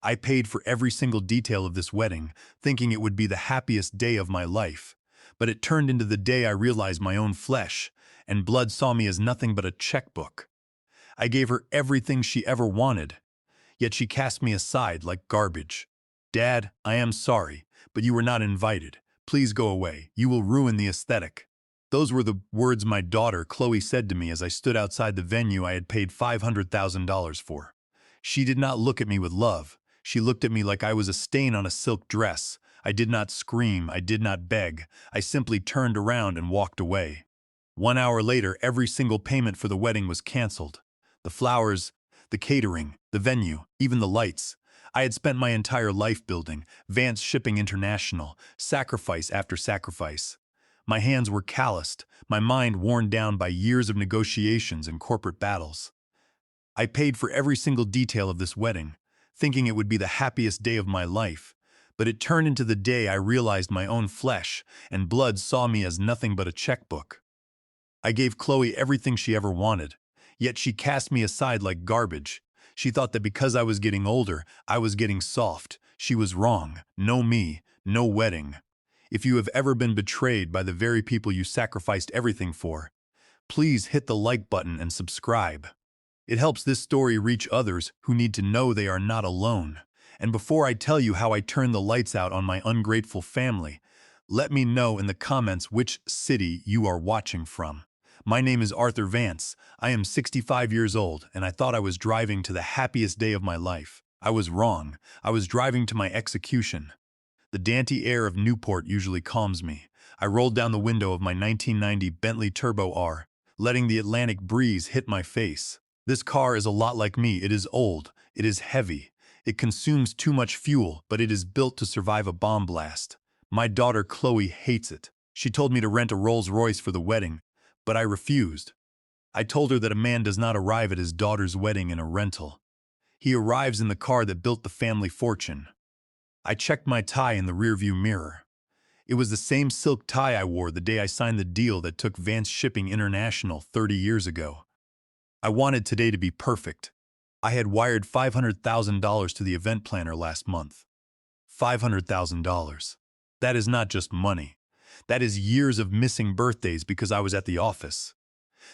I paid for every single detail of this wedding, thinking it would be the happiest day of my life. But it turned into the day I realized my own flesh and blood saw me as nothing but a checkbook. I gave her everything she ever wanted, yet she cast me aside like garbage. Dad, I am sorry, but you were not invited. Please go away. You will ruin the aesthetic. Those were the words my daughter, Chloe, said to me as I stood outside the venue I had paid $500,000 for. She did not look at me with love. She looked at me like I was a stain on a silk dress. I did not scream. I did not beg. I simply turned around and walked away. 1 hour later, every single payment for the wedding was canceled. The flowers, the catering, the venue, even the lights. I had spent my entire life building, Vance Shipping International, sacrifice after sacrifice. My hands were calloused, my mind worn down by years of negotiations and corporate battles. I paid for every single detail of this wedding, thinking it would be the happiest day of my life, but it turned into the day I realized my own flesh and blood saw me as nothing but a checkbook. I gave Chloe everything she ever wanted, yet she cast me aside like garbage. She thought that because I was getting older, I was getting soft. She was wrong. No me, no wedding. If you have ever been betrayed by the very people you sacrificed everything for, please hit the like button and subscribe. It helps this story reach others who need to know they are not alone. And before I tell you how I turned the lights out on my ungrateful family, let me know in the comments which city you are watching from. My name is Arthur Vance. I am 65 years old, and I thought I was driving to the happiest day of my life. I was wrong. I was driving to my execution. The dainty air of Newport usually calms me. I rolled down the window of my 1990 Bentley Turbo R, letting the Atlantic breeze hit my face. This car is a lot like me. It is old. It is heavy. It consumes too much fuel, but it is built to survive a bomb blast. My daughter Chloe hates it. She told me to rent a Rolls-Royce for the wedding, but I refused. I told her that a man does not arrive at his daughter's wedding in a rental. He arrives in the car that built the family fortune. I checked my tie in the rearview mirror. It was the same silk tie I wore the day I signed the deal that took Vance Shipping International 30 years ago. I wanted today to be perfect. I had wired $500,000 to the event planner last month. $500,000. That is not just money. That is years of missing birthdays because I was at the office.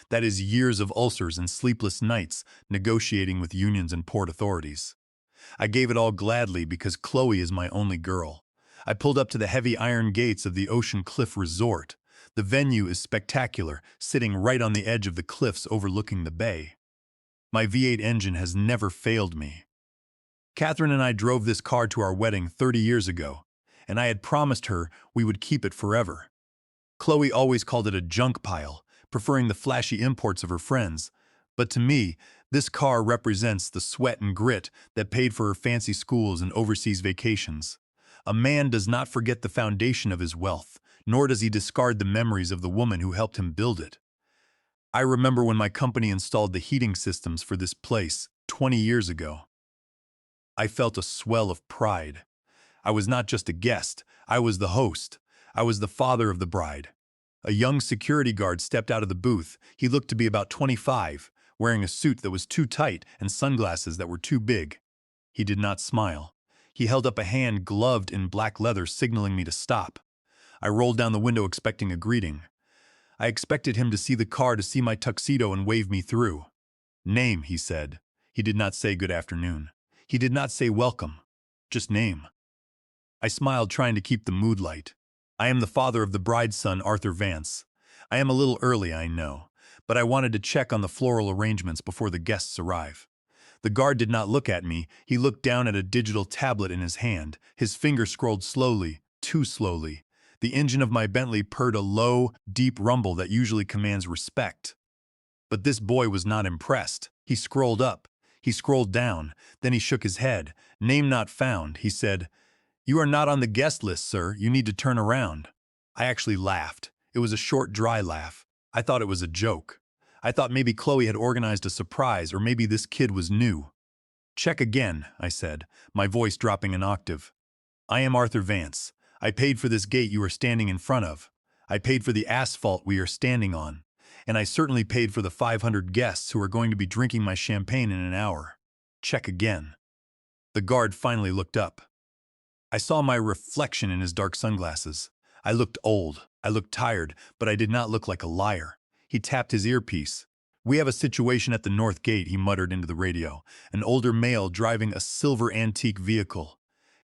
That is years of ulcers and sleepless nights negotiating with unions and port authorities. I gave it all gladly because Chloe is my only girl. I pulled up to the heavy iron gates of the Ocean Cliff Resort. The venue is spectacular, sitting right on the edge of the cliffs overlooking the bay. My V8 engine has never failed me. Catherine and I drove this car to our wedding 30 years ago, and I had promised her we would keep it forever. Chloe always called it a junk pile, preferring the flashy imports of her friends, but to me, this car represents the sweat and grit that paid for her fancy schools and overseas vacations. A man does not forget the foundation of his wealth, nor does he discard the memories of the woman who helped him build it. I remember when my company installed the heating systems for this place 20 years ago. I felt a swell of pride. I was not just a guest, I was the host. I was the father of the bride. A young security guard stepped out of the booth. He looked to be about 25, wearing a suit that was too tight and sunglasses that were too big. He did not smile. He held up a hand gloved in black leather, signaling me to stop. I rolled down the window expecting a greeting. I expected him to see the car, to see my tuxedo and wave me through. Name, he said. He did not say good afternoon. He did not say welcome. Just name. I smiled, trying to keep the mood light. I am the father of the bride's son, Arthur Vance. I am a little early, I know, but I wanted to check on the floral arrangements before the guests arrive. The guard did not look at me. He looked down at a digital tablet in his hand. His finger scrolled slowly, too slowly. The engine of my Bentley purred a low, deep rumble that usually commands respect. But this boy was not impressed. He scrolled up. He scrolled down. Then he shook his head. Name not found, he said. You are not on the guest list, sir. You need to turn around. I actually laughed. It was a short, dry laugh. I thought it was a joke. I thought maybe Chloe had organized a surprise, or maybe this kid was new. Check again, I said, my voice dropping an octave. I am Arthur Vance. I paid for this gate you are standing in front of. I paid for the asphalt we are standing on. And I certainly paid for the 500 guests who are going to be drinking my champagne in an hour. Check again. The guard finally looked up. I saw my reflection in his dark sunglasses. I looked old, I looked tired, but I did not look like a liar. He tapped his earpiece. "We have a situation at the North Gate," he muttered into the radio. "An older male driving a silver antique vehicle.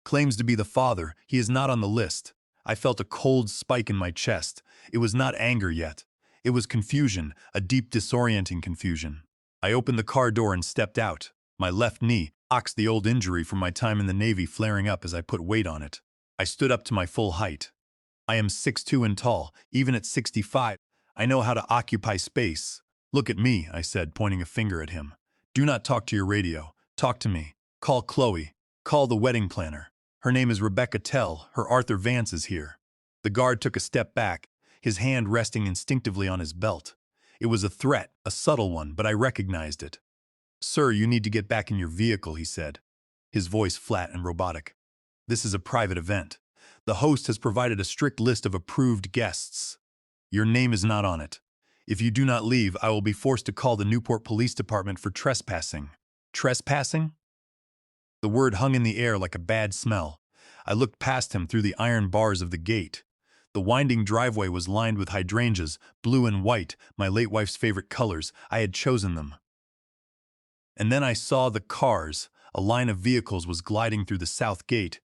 Claims to be the father. He is not on the list." I felt a cold spike in my chest. It was not anger yet. It was confusion, a deep disorienting confusion. I opened the car door and stepped out. My left knee, the old injury from my time in the Navy, flaring up as I put weight on it. I stood up to my full height. I am 6'2" and tall, even at 65. I know how to occupy space. "Look at me," I said, pointing a finger at him. "Do not talk to your radio. Talk to me. Call Chloe. Call the wedding planner. Her name is Rebecca Tell. Her Arthur Vance is here." The guard took a step back, his hand resting instinctively on his belt. It was a threat, a subtle one, but I recognized it. "Sir, you need to get back in your vehicle," he said, his voice flat and robotic. "This is a private event. The host has provided a strict list of approved guests. Your name is not on it. If you do not leave, I will be forced to call the Newport Police Department for trespassing." Trespassing? The word hung in the air like a bad smell. I looked past him through the iron bars of the gate. The winding driveway was lined with hydrangeas, blue and white, my late wife's favorite colors. I had chosen them. And then I saw the cars. A line of vehicles was gliding through the south gate,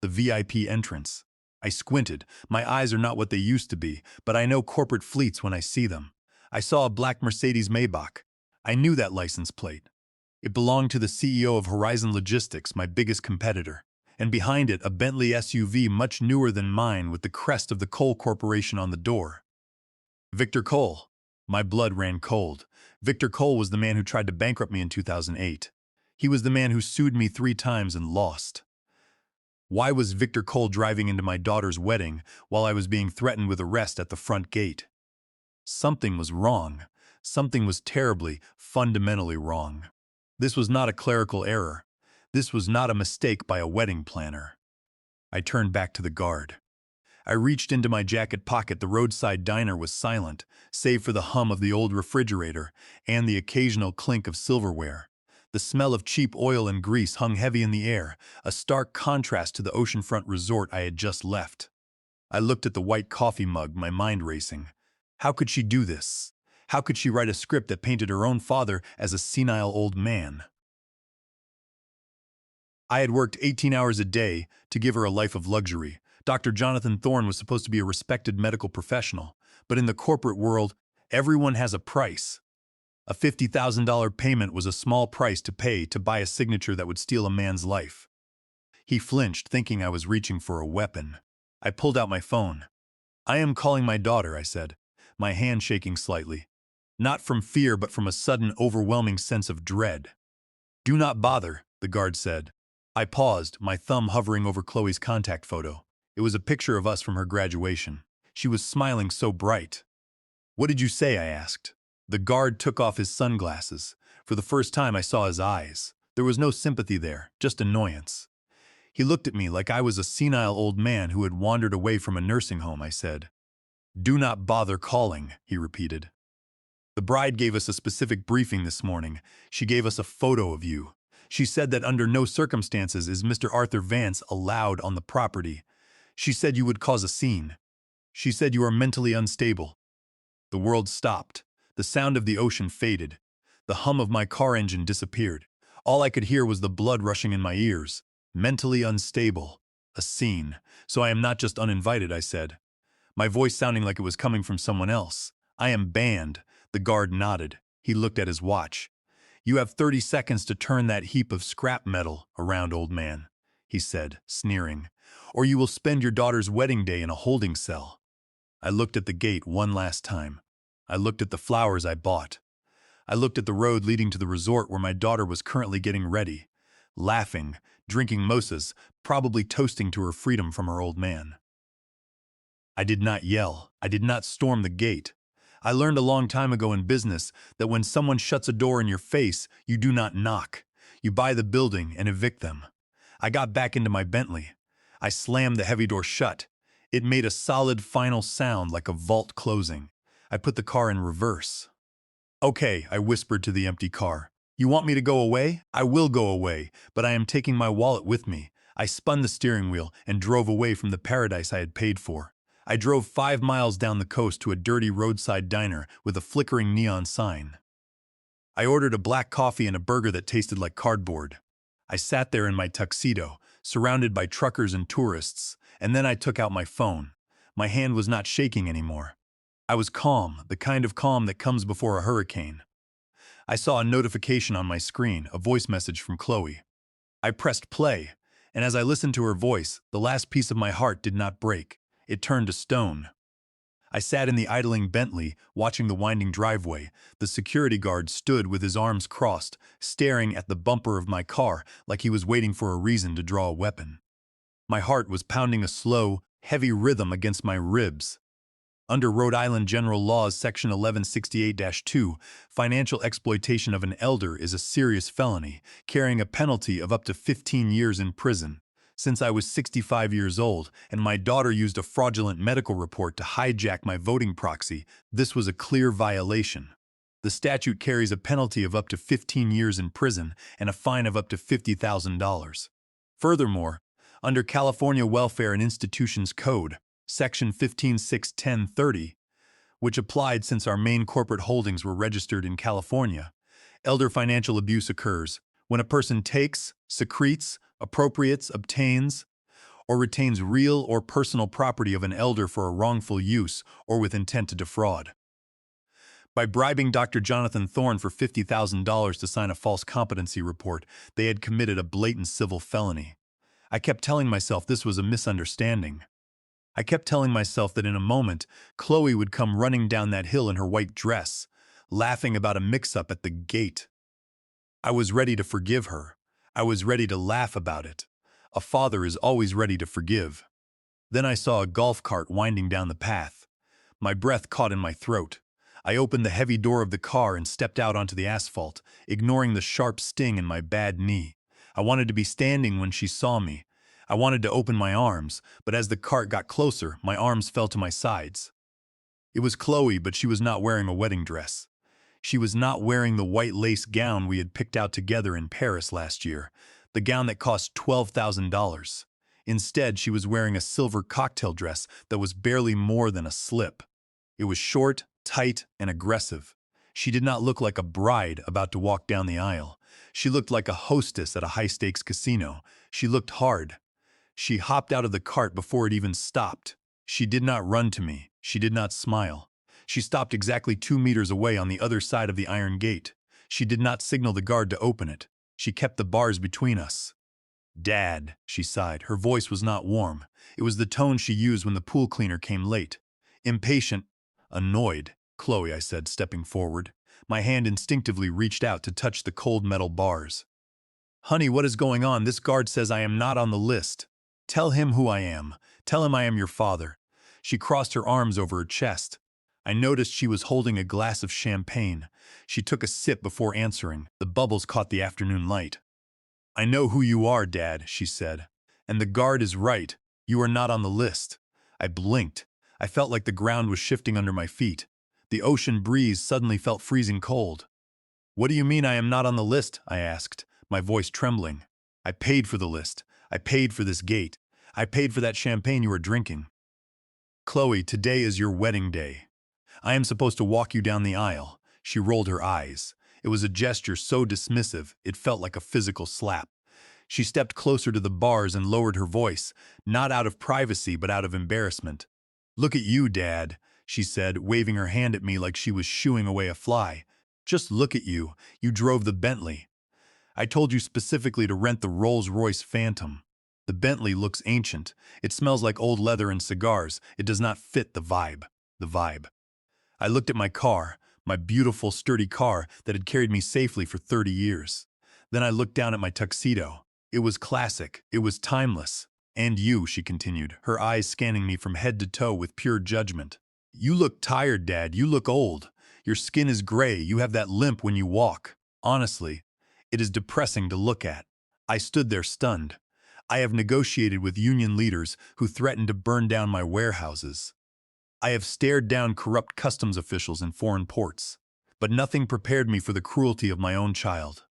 the VIP entrance. I squinted. My eyes are not what they used to be, but I know corporate fleets when I see them. I saw a black Mercedes Maybach. I knew that license plate. It belonged to the CEO of Horizon Logistics, my biggest competitor. And behind it, a Bentley SUV much newer than mine with the crest of the Cole Corporation on the door. Victor Cole. My blood ran cold. Victor Cole was the man who tried to bankrupt me in 2008. He was the man who sued me 3 times and lost. Why was Victor Cole driving into my daughter's wedding while I was being threatened with arrest at the front gate? Something was wrong. Something was terribly, fundamentally wrong. This was not a clerical error. This was not a mistake by a wedding planner. I turned back to the guard. I reached into my jacket pocket. The roadside diner was silent, save for the hum of the old refrigerator and the occasional clink of silverware. The smell of cheap oil and grease hung heavy in the air, a stark contrast to the oceanfront resort I had just left. I looked at the white coffee mug, my mind racing. How could she do this? How could she write a script that painted her own father as a senile old man? I had worked 18 hours a day to give her a life of luxury. Dr. Jonathan Thorne was supposed to be a respected medical professional, but in the corporate world, everyone has a price. A $50,000 payment was a small price to pay to buy a signature that would steal a man's life. He flinched, thinking I was reaching for a weapon. I pulled out my phone. "I am calling my daughter," I said, my hand shaking slightly. Not from fear, but from a sudden, overwhelming sense of dread. "Do not bother," the guard said. I paused, my thumb hovering over Chloe's contact photo. It was a picture of us from her graduation. She was smiling so bright. "What did you say?" I asked. The guard took off his sunglasses. For the first time I saw his eyes. There was no sympathy there, just annoyance. He looked at me like I was a senile old man who had wandered away from a nursing home. I said, "Do not bother calling," he repeated. "The bride gave us a specific briefing this morning. She gave us a photo of you. She said that under no circumstances is Mr. Arthur Vance allowed on the property. She said you would cause a scene. She said you are mentally unstable." The world stopped. The sound of the ocean faded. The hum of my car engine disappeared. All I could hear was the blood rushing in my ears. Mentally unstable. A scene. "So I am not just uninvited," I said, my voice sounding like it was coming from someone else. "I am banned." The guard nodded. He looked at his watch. "You have 30 seconds to turn that heap of scrap metal around, old man," he said, sneering, "or you will spend your daughter's wedding day in a holding cell." I looked at the gate one last time. I looked at the flowers I bought. I looked at the road leading to the resort where my daughter was currently getting ready, laughing, drinking mimosas, probably toasting to her freedom from her old man. I did not yell. I did not storm the gate. I learned a long time ago in business that when someone shuts a door in your face, you do not knock. You buy the building and evict them. I got back into my Bentley. I slammed the heavy door shut. It made a solid final sound like a vault closing. I put the car in reverse. "Okay," I whispered to the empty car. You want me to go away? I will go away, but I am taking my wallet with me. I spun the steering wheel and drove away from the paradise I had paid for. I drove 5 miles down the coast to a dirty roadside diner with a flickering neon sign. I ordered a black coffee and a burger that tasted like cardboard. I sat there in my tuxedo, surrounded by truckers and tourists, and then I took out my phone. My hand was not shaking anymore. I was calm, the kind of calm that comes before a hurricane. I saw a notification on my screen, a voice message from Chloe. I pressed play, and as I listened to her voice, the last piece of my heart did not break. It turned to stone. I sat in the idling Bentley, watching the winding driveway. The security guard stood with his arms crossed, staring at the bumper of my car like he was waiting for a reason to draw a weapon. My heart was pounding a slow, heavy rhythm against my ribs. Under Rhode Island General Laws Section 1168-2, financial exploitation of an elder is a serious felony, carrying a penalty of up to 15 years in prison. Since I was 65 years old and my daughter used a fraudulent medical report to hijack my voting proxy, this was a clear violation. The statute carries a penalty of up to 15 years in prison and a fine of up to $50,000. Furthermore, under California Welfare and Institutions Code, Section 1561030, which applied since our main corporate holdings were registered in California, elder financial abuse occurs when a person takes, secretes, appropriates, obtains, or retains real or personal property of an elder for a wrongful use or with intent to defraud. By bribing Dr. Jonathan Thorne for $50,000 to sign a false competency report, they had committed a blatant civil felony. I kept telling myself this was a misunderstanding. I kept telling myself that in a moment, Chloe would come running down that hill in her white dress, laughing about a mix-up at the gate. I was ready to forgive her. I was ready to laugh about it. A father is always ready to forgive. Then I saw a golf cart winding down the path. My breath caught in my throat. I opened the heavy door of the car and stepped out onto the asphalt, ignoring the sharp sting in my bad knee. I wanted to be standing when she saw me. I wanted to open my arms, but as the cart got closer, my arms fell to my sides. It was Chloe, but she was not wearing a wedding dress. She was not wearing the white lace gown we had picked out together in Paris last year, the gown that cost $12,000. Instead, she was wearing a silver cocktail dress that was barely more than a slip. It was short, tight, and aggressive. She did not look like a bride about to walk down the aisle. She looked like a hostess at a high-stakes casino. She looked hard. She hopped out of the cart before it even stopped. She did not run to me. She did not smile. She stopped exactly 2 meters away on the other side of the iron gate. She did not signal the guard to open it. She kept the bars between us. "Dad," she sighed. Her voice was not warm. It was the tone she used when the pool cleaner came late. Impatient, annoyed. "Chloe," I said, stepping forward. My hand instinctively reached out to touch the cold metal bars. "Honey, what is going on? This guard says I am not on the list. Tell him who I am. Tell him I am your father." She crossed her arms over her chest. I noticed she was holding a glass of champagne. She took a sip before answering. The bubbles caught the afternoon light. "I know who you are, Dad," she said. "And the guard is right. You are not on the list." I blinked. I felt like the ground was shifting under my feet. The ocean breeze suddenly felt freezing cold. "What do you mean I am not on the list?" I asked, my voice trembling. "I paid for the list. I paid for this gate. I paid for that champagne you are drinking. Chloe, today is your wedding day. I am supposed to walk you down the aisle." She rolled her eyes. It was a gesture so dismissive, it felt like a physical slap. She stepped closer to the bars and lowered her voice, not out of privacy but out of embarrassment. "Look at you, Dad," she said, waving her hand at me like she was shooing away a fly. "Just look at you. You drove the Bentley. I told you specifically to rent the Rolls-Royce Phantom. The Bentley looks ancient. It smells like old leather and cigars. It does not fit the vibe. The vibe." I looked at my car, my beautiful, sturdy car that had carried me safely for 30 years. Then I looked down at my tuxedo. It was classic. It was timeless. "And you," she continued, her eyes scanning me from head to toe with pure judgment. "You look tired, Dad. You look old. Your skin is gray. You have that limp when you walk. Honestly, it is depressing to look at." I stood there stunned. I have negotiated with union leaders who threatened to burn down my warehouses. I have stared down corrupt customs officials in foreign ports. But nothing prepared me for the cruelty of my own child.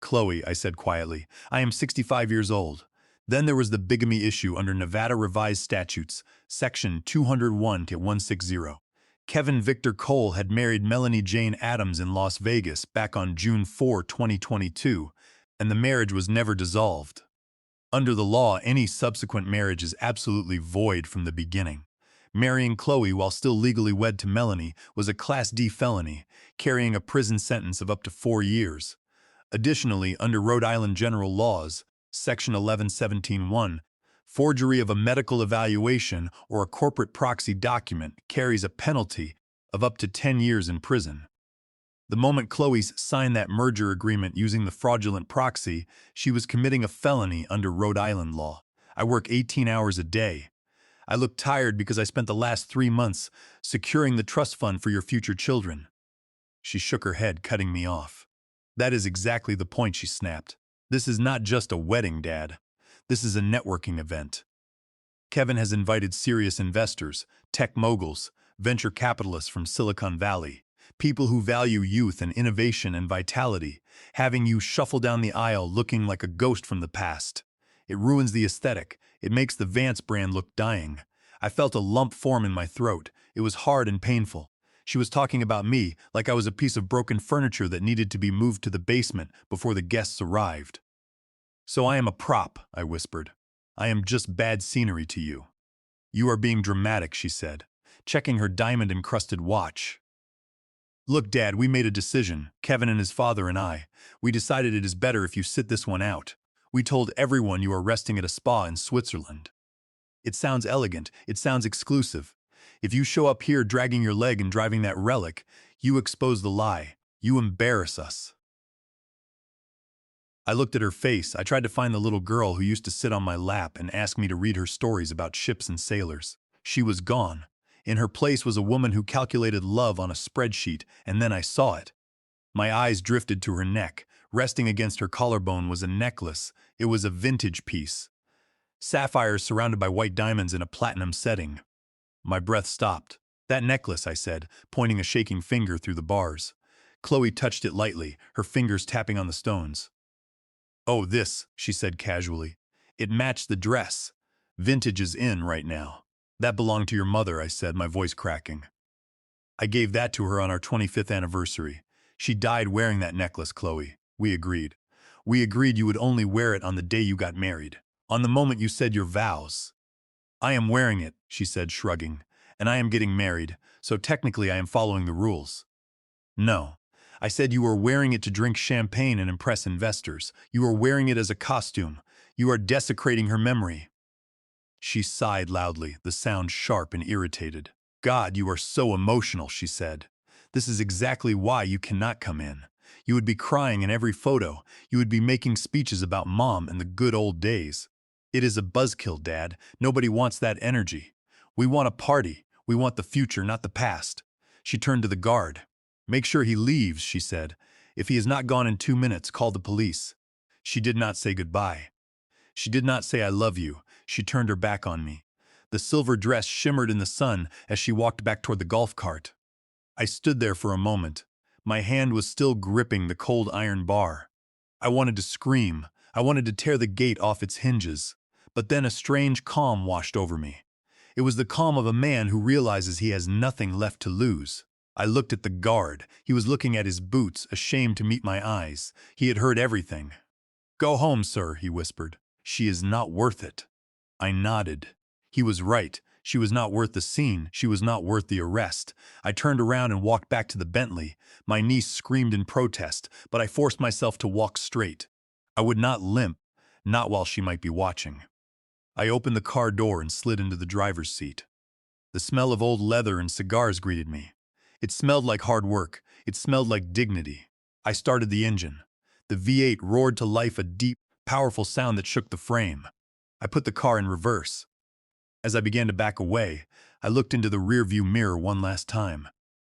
Chloe, I said quietly, I am 65 years old. Then there was the bigamy issue under Nevada Revised Statutes, Section 201-160. Kevin Victor Cole had married Melanie Jane Adams in Las Vegas back on June 4, 2022, and the marriage was never dissolved. Under the law, any subsequent marriage is absolutely void from the beginning. Marrying Chloe while still legally wed to Melanie was a Class D felony, carrying a prison sentence of up to 4 years. Additionally, under Rhode Island general laws, Section 1117(1), forgery of a medical evaluation or a corporate proxy document carries a penalty of up to 10 years in prison. The moment Chloe signed that merger agreement using the fraudulent proxy, she was committing a felony under Rhode Island law. I work 18 hours a day. I look tired because I spent the last 3 months securing the trust fund for your future children. She shook her head, cutting me off. That is exactly the point, she snapped. This is not just a wedding, Dad. This is a networking event. Kevin has invited serious investors, tech moguls, venture capitalists from Silicon Valley, people who value youth and innovation and vitality, having you shuffle down the aisle looking like a ghost from the past. It ruins the aesthetic. It makes the Vance brand look dying. I felt a lump form in my throat. It was hard and painful. She was talking about me like I was a piece of broken furniture that needed to be moved to the basement before the guests arrived. So I am a prop, I whispered. I am just bad scenery to you. You are being dramatic, she said, checking her diamond-encrusted watch. Look, Dad, we made a decision, Kevin and his father and I. We decided it is better if you sit this one out. We told everyone you are resting at a spa in Switzerland. It sounds elegant. It sounds exclusive. If you show up here dragging your leg and driving that relic, you expose the lie. You embarrass us. I looked at her face. I tried to find the little girl who used to sit on my lap and ask me to read her stories about ships and sailors. She was gone. In her place was a woman who calculated love on a spreadsheet, and then I saw it. My eyes drifted to her neck. Resting against her collarbone was a necklace. It was a vintage piece. Sapphires surrounded by white diamonds in a platinum setting. My breath stopped. That necklace, I said, pointing a shaking finger through the bars. Chloe touched it lightly, her fingers tapping on the stones. Oh, this, she said casually. It matched the dress. Vintage is in right now. That belonged to your mother, I said, my voice cracking. I gave that to her on our 25th anniversary. She died wearing that necklace, Chloe. We agreed. We agreed you would only wear it on the day you got married, on the moment you said your vows. I am wearing it, she said, shrugging, and I am getting married, so technically I am following the rules. No. I said you were wearing it to drink champagne and impress investors. You are wearing it as a costume. You are desecrating her memory. She sighed loudly, the sound sharp and irritated. God, you are so emotional, she said. This is exactly why you cannot come in. You would be crying in every photo. You would be making speeches about Mom and the good old days. It is a buzzkill, Dad. Nobody wants that energy. We want a party. We want the future, not the past. She turned to the guard. Make sure he leaves, she said. If he is not gone in 2 minutes, call the police. She did not say goodbye. She did not say I love you. She turned her back on me. The silver dress shimmered in the sun as she walked back toward the golf cart. I stood there for a moment. My hand was still gripping the cold iron bar. I wanted to scream. I wanted to tear the gate off its hinges. But then a strange calm washed over me. It was the calm of a man who realizes he has nothing left to lose. I looked at the guard. He was looking at his boots, ashamed to meet my eyes. He had heard everything. Go home, sir, he whispered. She is not worth it. I nodded. He was right. She was not worth the scene. She was not worth the arrest. I turned around and walked back to the Bentley. My niece screamed in protest, but I forced myself to walk straight. I would not limp, not while she might be watching. I opened the car door and slid into the driver's seat. The smell of old leather and cigars greeted me. It smelled like hard work. It smelled like dignity. I started the engine. The V8 roared to life, a deep, powerful sound that shook the frame. I put the car in reverse. As I began to back away, I looked into the rearview mirror one last time.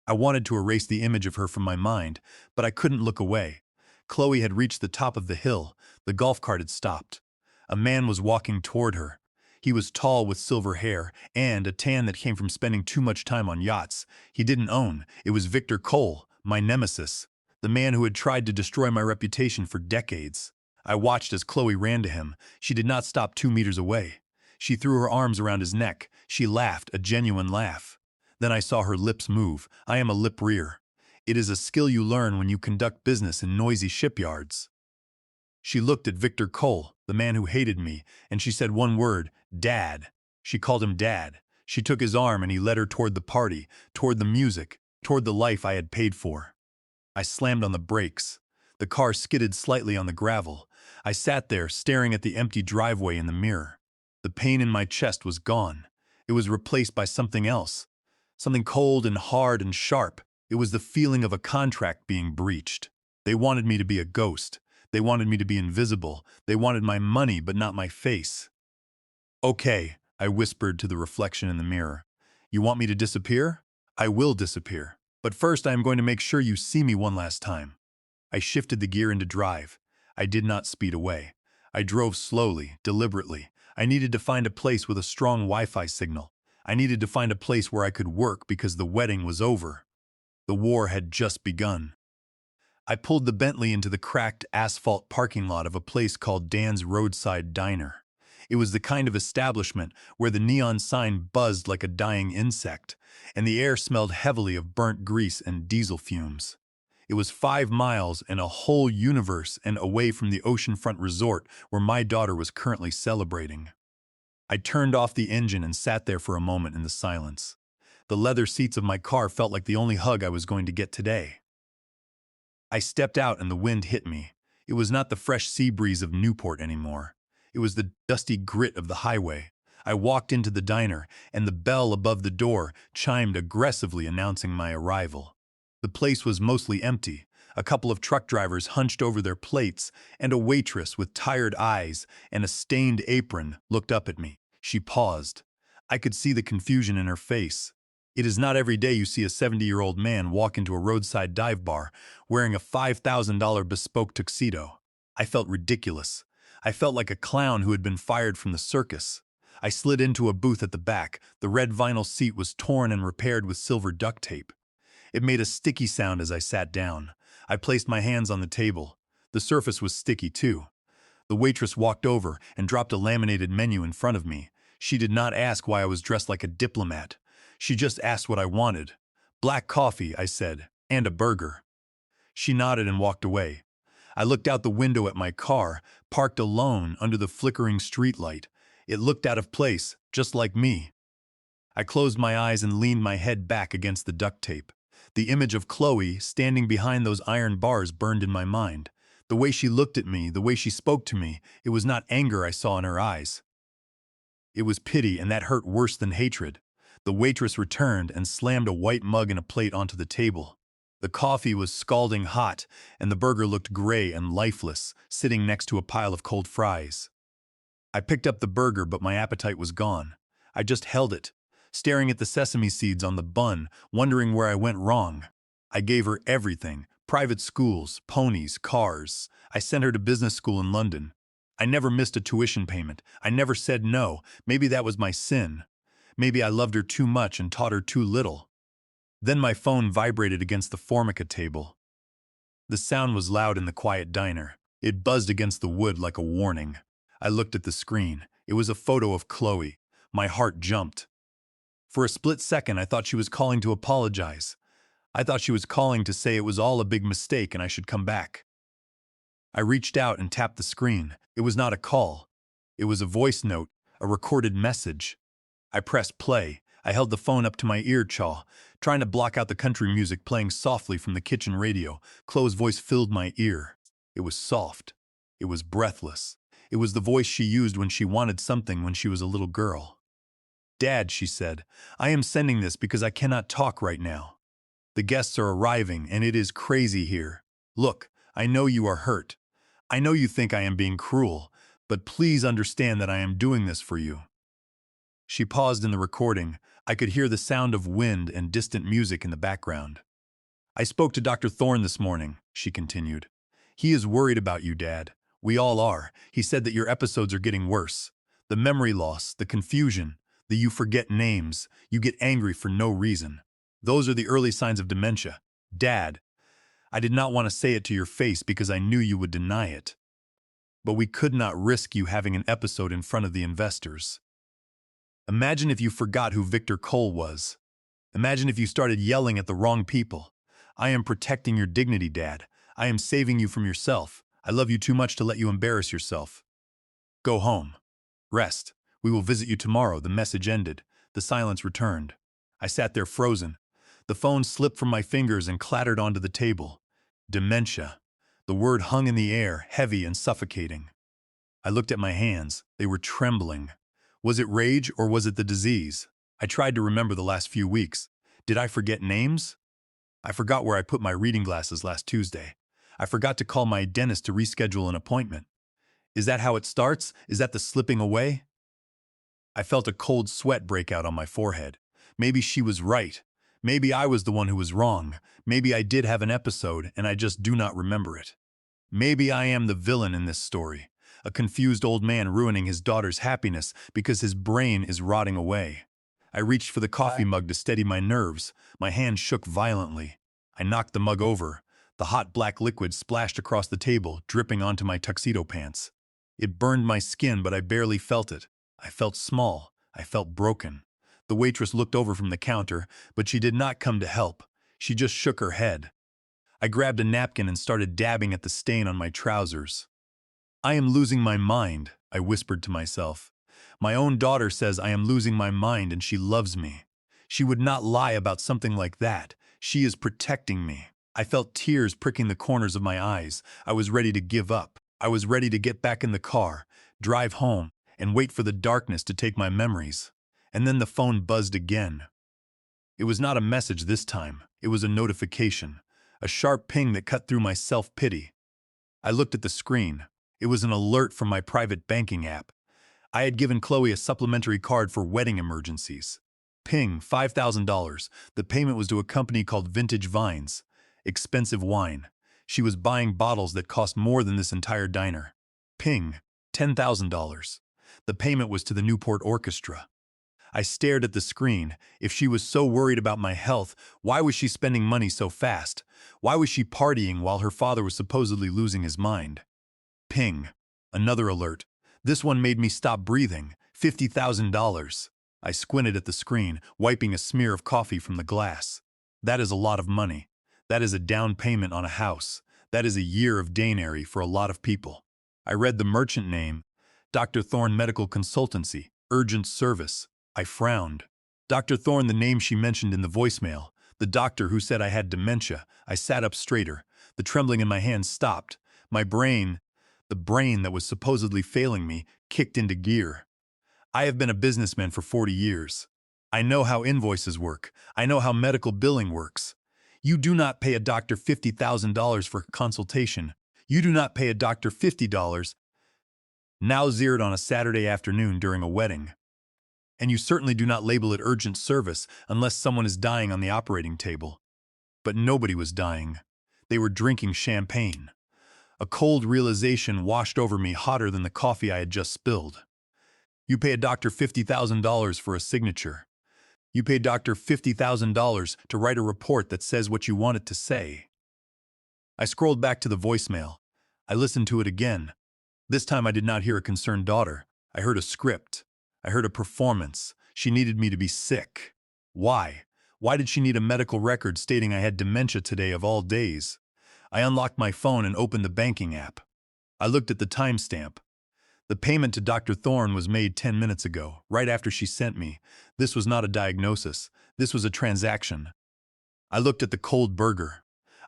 I wanted to erase the image of her from my mind, but I couldn't look away. Chloe had reached the top of the hill. The golf cart had stopped. A man was walking toward her. He was tall with silver hair and a tan that came from spending too much time on yachts he didn't own. It was Victor Cole, my nemesis. the man who had tried to destroy my reputation for decades. I watched as Chloe ran to him. She did not stop 2 meters away. She threw her arms around his neck. She laughed, a genuine laugh. Then I saw her lips move. I am a lip reader. It is a skill you learn when you conduct business in noisy shipyards. She looked at Victor Cole, the man who hated me, and she said one word, Dad. She called him Dad. She took his arm and he led her toward the party, toward the music, toward the life I had paid for. I slammed on the brakes. The car skidded slightly on the gravel. I sat there, staring at the empty driveway in the mirror. The pain in my chest was gone. It was replaced by something else. Something cold and hard and sharp. It was the feeling of a contract being breached. They wanted me to be a ghost. They wanted me to be invisible. They wanted my money, but not my face. Okay, I whispered to the reflection in the mirror. You want me to disappear? I will disappear. But first I am going to make sure you see me one last time. I shifted the gear into drive. I did not speed away. I drove slowly, deliberately. I needed to find a place with a strong Wi-Fi signal. I needed to find a place where I could work because the wedding was over. The war had just begun. I pulled the Bentley into the cracked asphalt parking lot of a place called Dan's Roadside Diner. It was the kind of establishment where the neon sign buzzed like a dying insect, and the air smelled heavily of burnt grease and diesel fumes. It was 5 miles and a whole universe and away from the oceanfront resort where my daughter was currently celebrating. I turned off the engine and sat there for a moment in the silence. The leather seats of my car felt like the only hug I was going to get today. I stepped out and the wind hit me. It was not the fresh sea breeze of Newport anymore. It was the dusty grit of the highway. I walked into the diner, and the bell above the door chimed aggressively announcing my arrival. The place was mostly empty. A couple of truck drivers hunched over their plates, and a waitress with tired eyes and a stained apron looked up at me. She paused. I could see the confusion in her face. It is not every day you see a 70-year-old man walk into a roadside dive bar wearing a $5,000 bespoke tuxedo. I felt ridiculous. I felt like a clown who had been fired from the circus. I slid into a booth at the back. The red vinyl seat was torn and repaired with silver duct tape. It made a sticky sound as I sat down. I placed my hands on the table. The surface was sticky too. The waitress walked over and dropped a laminated menu in front of me. She did not ask why I was dressed like a diplomat. She just asked what I wanted. Black coffee, I said, and a burger. She nodded and walked away. I looked out the window at my car, parked alone under the flickering streetlight. It looked out of place, just like me. I closed my eyes and leaned my head back against the duct tape. The image of Chloe standing behind those iron bars burned in my mind. The way she looked at me, the way she spoke to me, it was not anger I saw in her eyes. It was pity, and that hurt worse than hatred. The waitress returned and slammed a white mug and a plate onto the table. The coffee was scalding hot, and the burger looked gray and lifeless, sitting next to a pile of cold fries. I picked up the burger, but my appetite was gone. I just held it, staring at the sesame seeds on the bun, wondering where I went wrong. I gave her everything: private schools, ponies, cars. I sent her to business school in London. I never missed a tuition payment. I never said no. Maybe that was my sin. Maybe I loved her too much and taught her too little. Then my phone vibrated against the formica table. The sound was loud in the quiet diner. It buzzed against the wood like a warning. I looked at the screen. It was a photo of Chloe. My heart jumped. For a split second, I thought she was calling to apologize. I thought she was calling to say it was all a big mistake and I should come back. I reached out and tapped the screen. It was not a call. It was a voice note, a recorded message. I pressed play. I held the phone up to my ear chaw, trying to block out the country music playing softly from the kitchen radio. Chloe's voice filled my ear. It was soft. It was breathless. It was the voice she used when she wanted something when she was a little girl. Dad, she said, I am sending this because I cannot talk right now. The guests are arriving and it is crazy here. Look, I know you are hurt. I know you think I am being cruel, but please understand that I am doing this for you. She paused in the recording. I could hear the sound of wind and distant music in the background. I spoke to Dr. Thorne this morning, she continued. He is worried about you, Dad. We all are. He said that your episodes are getting worse. The memory loss, the confusion, the you forget names, you get angry for no reason. Those are the early signs of dementia. Dad, I did not want to say it to your face because I knew you would deny it. But we could not risk you having an episode in front of the investors. Imagine if you forgot who Victor Cole was. Imagine if you started yelling at the wrong people. I am protecting your dignity, Dad. I am saving you from yourself. I love you too much to let you embarrass yourself. Go home. Rest. We will visit you tomorrow. The message ended. The silence returned. I sat there frozen. The phone slipped from my fingers and clattered onto the table. Dementia. The word hung in the air, heavy and suffocating. I looked at my hands. They were trembling. Was it rage or was it the disease? I tried to remember the last few weeks. Did I forget names? I forgot where I put my reading glasses last Tuesday. I forgot to call my dentist to reschedule an appointment. Is that how it starts? Is that the slipping away? I felt a cold sweat break out on my forehead. Maybe she was right. Maybe I was the one who was wrong. Maybe I did have an episode and I just do not remember it. Maybe I am the villain in this story, a confused old man ruining his daughter's happiness because his brain is rotting away. I reached for the coffee mug to steady my nerves. My hand shook violently. I knocked the mug over. The hot black liquid splashed across the table, dripping onto my tuxedo pants. It burned my skin, but I barely felt it. I felt small. I felt broken. The waitress looked over from the counter, but she did not come to help. She just shook her head. I grabbed a napkin and started dabbing at the stain on my trousers. I am losing my mind, I whispered to myself. My own daughter says I am losing my mind and she loves me. She would not lie about something like that. She is protecting me. I felt tears pricking the corners of my eyes. I was ready to give up. I was ready to get back in the car, drive home, and wait for the darkness to take my memories. And then the phone buzzed again. It was not a message this time. It was a notification, a sharp ping that cut through my self-pity. I looked at the screen. It was an alert from my private banking app. I had given Chloe a supplementary card for wedding emergencies. Ping, $5,000. The payment was to a company called Vintage Vines. Expensive wine. She was buying bottles that cost more than this entire diner. Ping, $10,000. The payment was to the Newport Orchestra. I stared at the screen. If she was so worried about my health, why was she spending money so fast? Why was she partying while her father was supposedly losing his mind? Ping. Another alert. This one made me stop breathing. $50,000. I squinted at the screen, wiping a smear of coffee from the glass. That is a lot of money. That is a down payment on a house. That is a year of Dainary for a lot of people. I read the merchant name. Dr. Thorne Medical Consultancy. Urgent service. I frowned. Dr. Thorne, the name she mentioned in the voicemail. The doctor who said I had dementia. I sat up straighter. The trembling in my hands stopped. My brain, the brain that was supposedly failing me, kicked into gear. I have been a businessman for 40 years. I know how invoices work. I know how medical billing works. You do not pay a doctor $50,000 for a consultation. You do not pay a doctor $50, now zeroed on a Saturday afternoon during a wedding. And you certainly do not label it urgent service unless someone is dying on the operating table. But nobody was dying. They were drinking champagne. A cold realization washed over me, hotter than the coffee I had just spilled. You pay a doctor $50,000 for a signature. You pay a doctor $50,000 to write a report that says what you want it to say. I scrolled back to the voicemail. I listened to it again. This time I did not hear a concerned daughter. I heard a script. I heard a performance. She needed me to be sick. Why? Why did she need a medical record stating I had dementia today of all days? I unlocked my phone and opened the banking app. I looked at the timestamp. The payment to Dr. Thorne was made 10 minutes ago, right after she sent me. This was not a diagnosis. This was a transaction. I looked at the cold burger.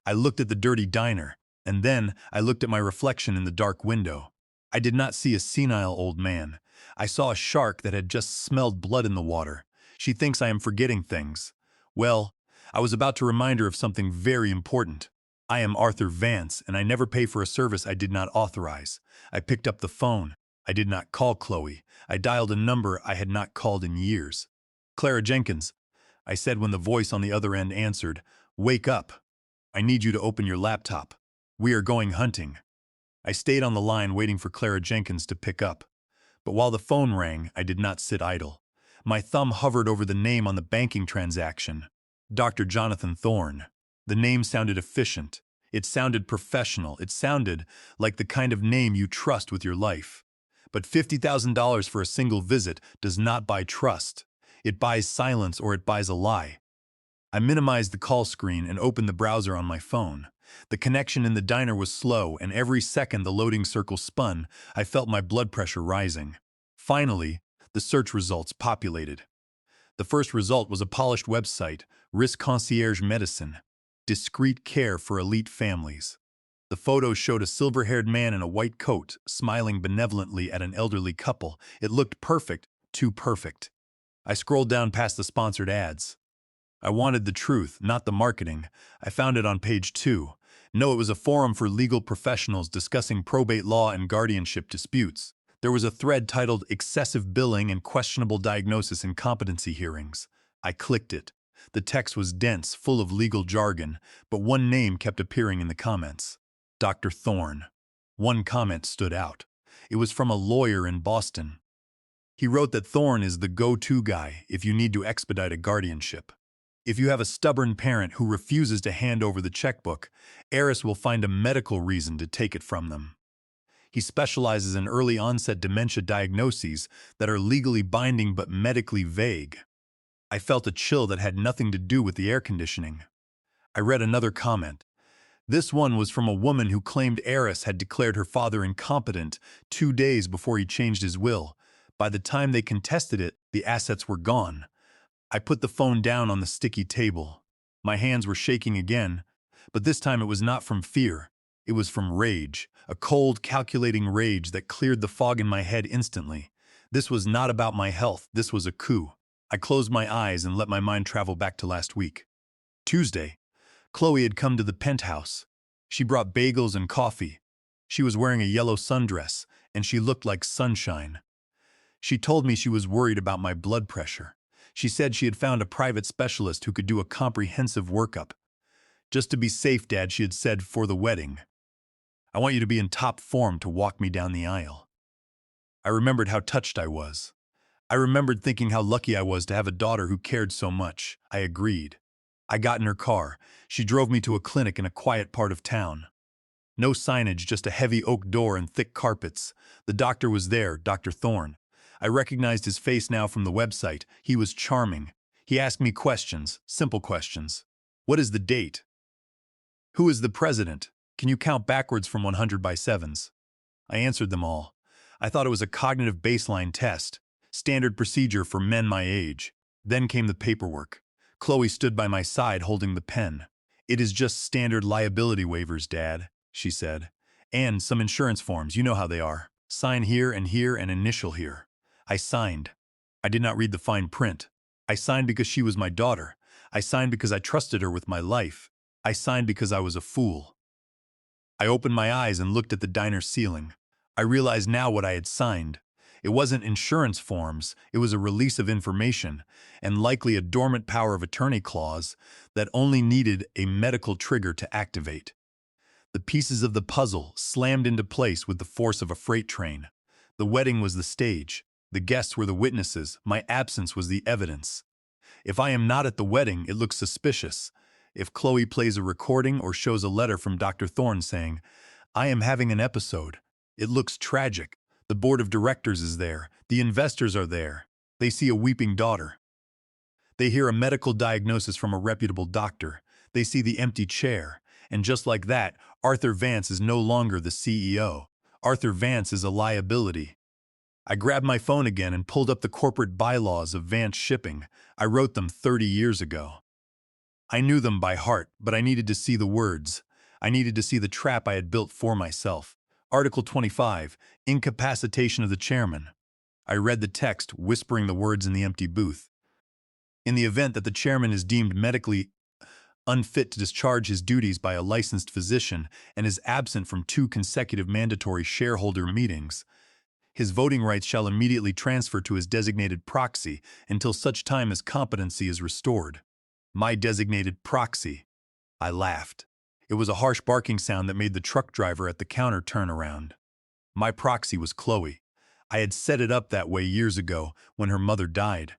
I looked at the dirty diner. And then I looked at my reflection in the dark window. I did not see a senile old man. I saw a shark that had just smelled blood in the water. She thinks I am forgetting things. Well, I was about to remind her of something very important. I am Arthur Vance, and I never pay for a service I did not authorize. I picked up the phone. I did not call Chloe. I dialed a number I had not called in years. Clara Jenkins, I said when the voice on the other end answered. Wake up. I need you to open your laptop. We are going hunting. I stayed on the line waiting for Clara Jenkins to pick up. But while the phone rang, I did not sit idle. My thumb hovered over the name on the banking transaction. Dr. Jonathan Thorne. The name sounded efficient. It sounded professional. It sounded like the kind of name you trust with your life. But $50,000 for a single visit does not buy trust. It buys silence, or it buys a lie. I minimized the call screen and opened the browser on my phone. The connection in the diner was slow, and every second the loading circle spun, I felt my blood pressure rising. Finally, the search results populated. The first result was a polished website, Risk Concierge Medicine, discreet care for elite families. The photos showed a silver-haired man in a white coat, smiling benevolently at an elderly couple. It looked perfect, too perfect. I scrolled down past the sponsored ads. I wanted the truth, not the marketing. I found it on page 2. No, it was a forum for legal professionals discussing probate law and guardianship disputes. There was a thread titled Excessive Billing and Questionable Diagnosis in Competency Hearings. I clicked it. The text was dense, full of legal jargon, but one name kept appearing in the comments. Dr. Thorne. One comment stood out. It was from a lawyer in Boston. He wrote that Thorne is the go-to guy if you need to expedite a guardianship. If you have a stubborn parent who refuses to hand over the checkbook, Eris will find a medical reason to take it from them. He specializes in early-onset dementia diagnoses that are legally binding but medically vague. I felt a chill that had nothing to do with the air conditioning. I read another comment. This one was from a woman who claimed Eris had declared her father incompetent 2 days before he changed his will. By the time they contested it, the assets were gone. I put the phone down on the sticky table. My hands were shaking again, but this time it was not from fear. It was from rage, a cold, calculating rage that cleared the fog in my head instantly. This was not about my health. This was a coup. I closed my eyes and let my mind travel back to last week. Tuesday, Chloe had come to the penthouse. She brought bagels and coffee. She was wearing a yellow sundress, and she looked like sunshine. She told me she was worried about my blood pressure. She said she had found a private specialist who could do a comprehensive workup. Just to be safe, Dad, she had said, for the wedding. I want you to be in top form to walk me down the aisle. I remembered how touched I was. I remembered thinking how lucky I was to have a daughter who cared so much. I agreed. I got in her car. She drove me to a clinic in a quiet part of town. No signage, just a heavy oak door and thick carpets. The doctor was there, Dr. Thorne. I recognized his face now from the website. He was charming. He asked me questions, simple questions. What is the date? Who is the president? Can you count backwards from 100 by 7s? I answered them all. I thought it was a cognitive baseline test, standard procedure for men my age. Then came the paperwork. Chloe stood by my side holding the pen. It is just standard liability waivers, Dad, she said. And some insurance forms, you know how they are. Sign here and initial here. I signed. I did not read the fine print. I signed because she was my daughter. I signed because I trusted her with my life. I signed because I was a fool. I opened my eyes and looked at the diner ceiling. I realized now what I had signed. It wasn't insurance forms, it was a release of information, and likely a dormant power of attorney clause that only needed a medical trigger to activate. The pieces of the puzzle slammed into place with the force of a freight train. The wedding was the stage. The guests were the witnesses. My absence was the evidence. If I am not at the wedding, it looks suspicious. If Chloe plays a recording or shows a letter from Dr. Thorne saying, I am having an episode, it looks tragic. The board of directors is there. The investors are there. They see a weeping daughter. They hear a medical diagnosis from a reputable doctor. They see the empty chair. And just like that, Arthur Vance is no longer the CEO. Arthur Vance is a liability. I grabbed my phone again and pulled up the corporate bylaws of Vance Shipping. I wrote them 30 years ago. I knew them by heart, but I needed to see the words. I needed to see the trap I had built for myself. Article 25, Incapacitation of the Chairman. I read the text, whispering the words in the empty booth. In the event that the chairman is deemed medically unfit to discharge his duties by a licensed physician and is absent from 2 consecutive mandatory shareholder meetings, his voting rights shall immediately transfer to his designated proxy until such time as competency is restored. My designated proxy. I laughed. It was a harsh barking sound that made the truck driver at the counter turn around. My proxy was Chloe. I had set it up that way years ago when her mother died.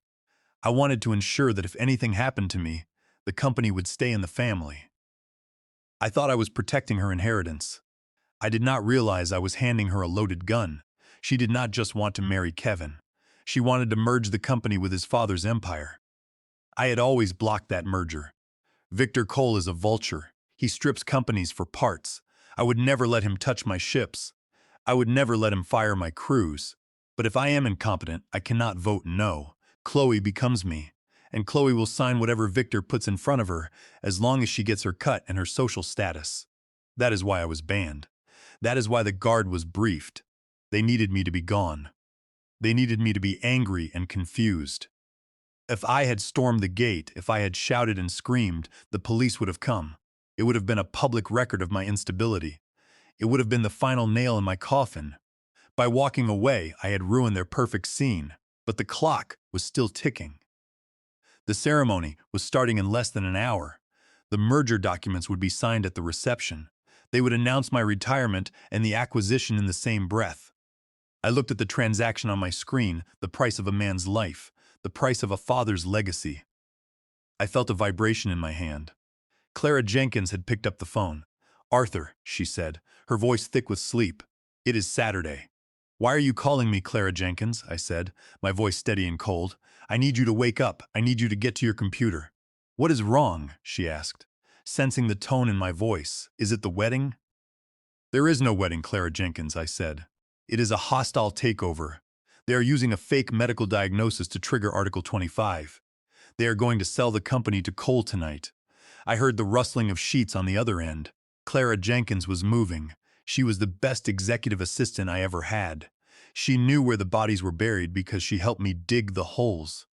I wanted to ensure that if anything happened to me, the company would stay in the family. I thought I was protecting her inheritance. I did not realize I was handing her a loaded gun. She did not just want to marry Kevin. She wanted to merge the company with his father's empire. I had always blocked that merger. Victor Cole is a vulture. He strips companies for parts. I would never let him touch my ships. I would never let him fire my crews. But if I am incompetent, I cannot vote no. Chloe becomes me. And Chloe will sign whatever Victor puts in front of her, as long as she gets her cut and her social status. That is why I was banned. That is why the guard was briefed. They needed me to be gone. They needed me to be angry and confused. If I had stormed the gate, if I had shouted and screamed, the police would have come. It would have been a public record of my instability. It would have been the final nail in my coffin. By walking away, I had ruined their perfect scene, but the clock was still ticking. The ceremony was starting in less than an hour. The merger documents would be signed at the reception. They would announce my retirement and the acquisition in the same breath. I looked at the transaction on my screen, the price of a man's life, the price of a father's legacy. I felt a vibration in my hand. Clara Jenkins had picked up the phone. "Arthur," she said, her voice thick with sleep. "It is Saturday." "Why are you calling me, Clara Jenkins?" I said, my voice steady and cold. "I need you to wake up. I need you to get to your computer." "What is wrong?" she asked, sensing the tone in my voice. "Is it the wedding?" "There is no wedding, Clara Jenkins," I said. "It is a hostile takeover. They are using a fake medical diagnosis to trigger Article 25. They are going to sell the company to Cole tonight." I heard the rustling of sheets on the other end. Clara Jenkins was moving. She was the best executive assistant I ever had. She knew where the bodies were buried because she helped me dig the holes.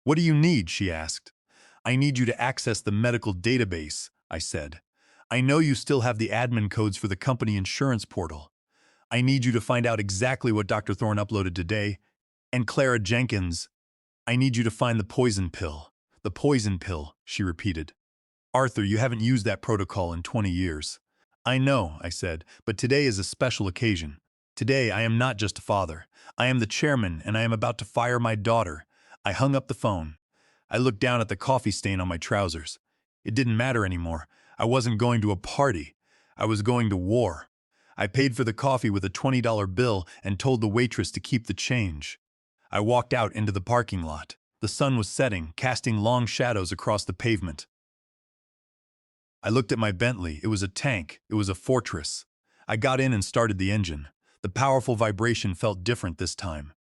"What do you need?" she asked. "I need you to access the medical database," I said. "I know you still have the admin codes for the company insurance portal. I need you to find out exactly what Dr. Thorne uploaded today. And Clara Jenkins, I need you to find the poison pill." "The poison pill," she repeated. "Arthur, you haven't used that protocol in 20 years. "I know," I said, "but today is a special occasion. Today I am not just a father. I am the chairman, and I am about to fire my daughter." I hung up the phone. I looked down at the coffee stain on my trousers. It didn't matter anymore. I wasn't going to a party. I was going to war. I paid for the coffee with a $20 bill and told the waitress to keep the change. I walked out into the parking lot. The sun was setting, casting long shadows across the pavement. I looked at my Bentley. It was a tank. It was a fortress. I got in and started the engine. The powerful vibration felt different this time.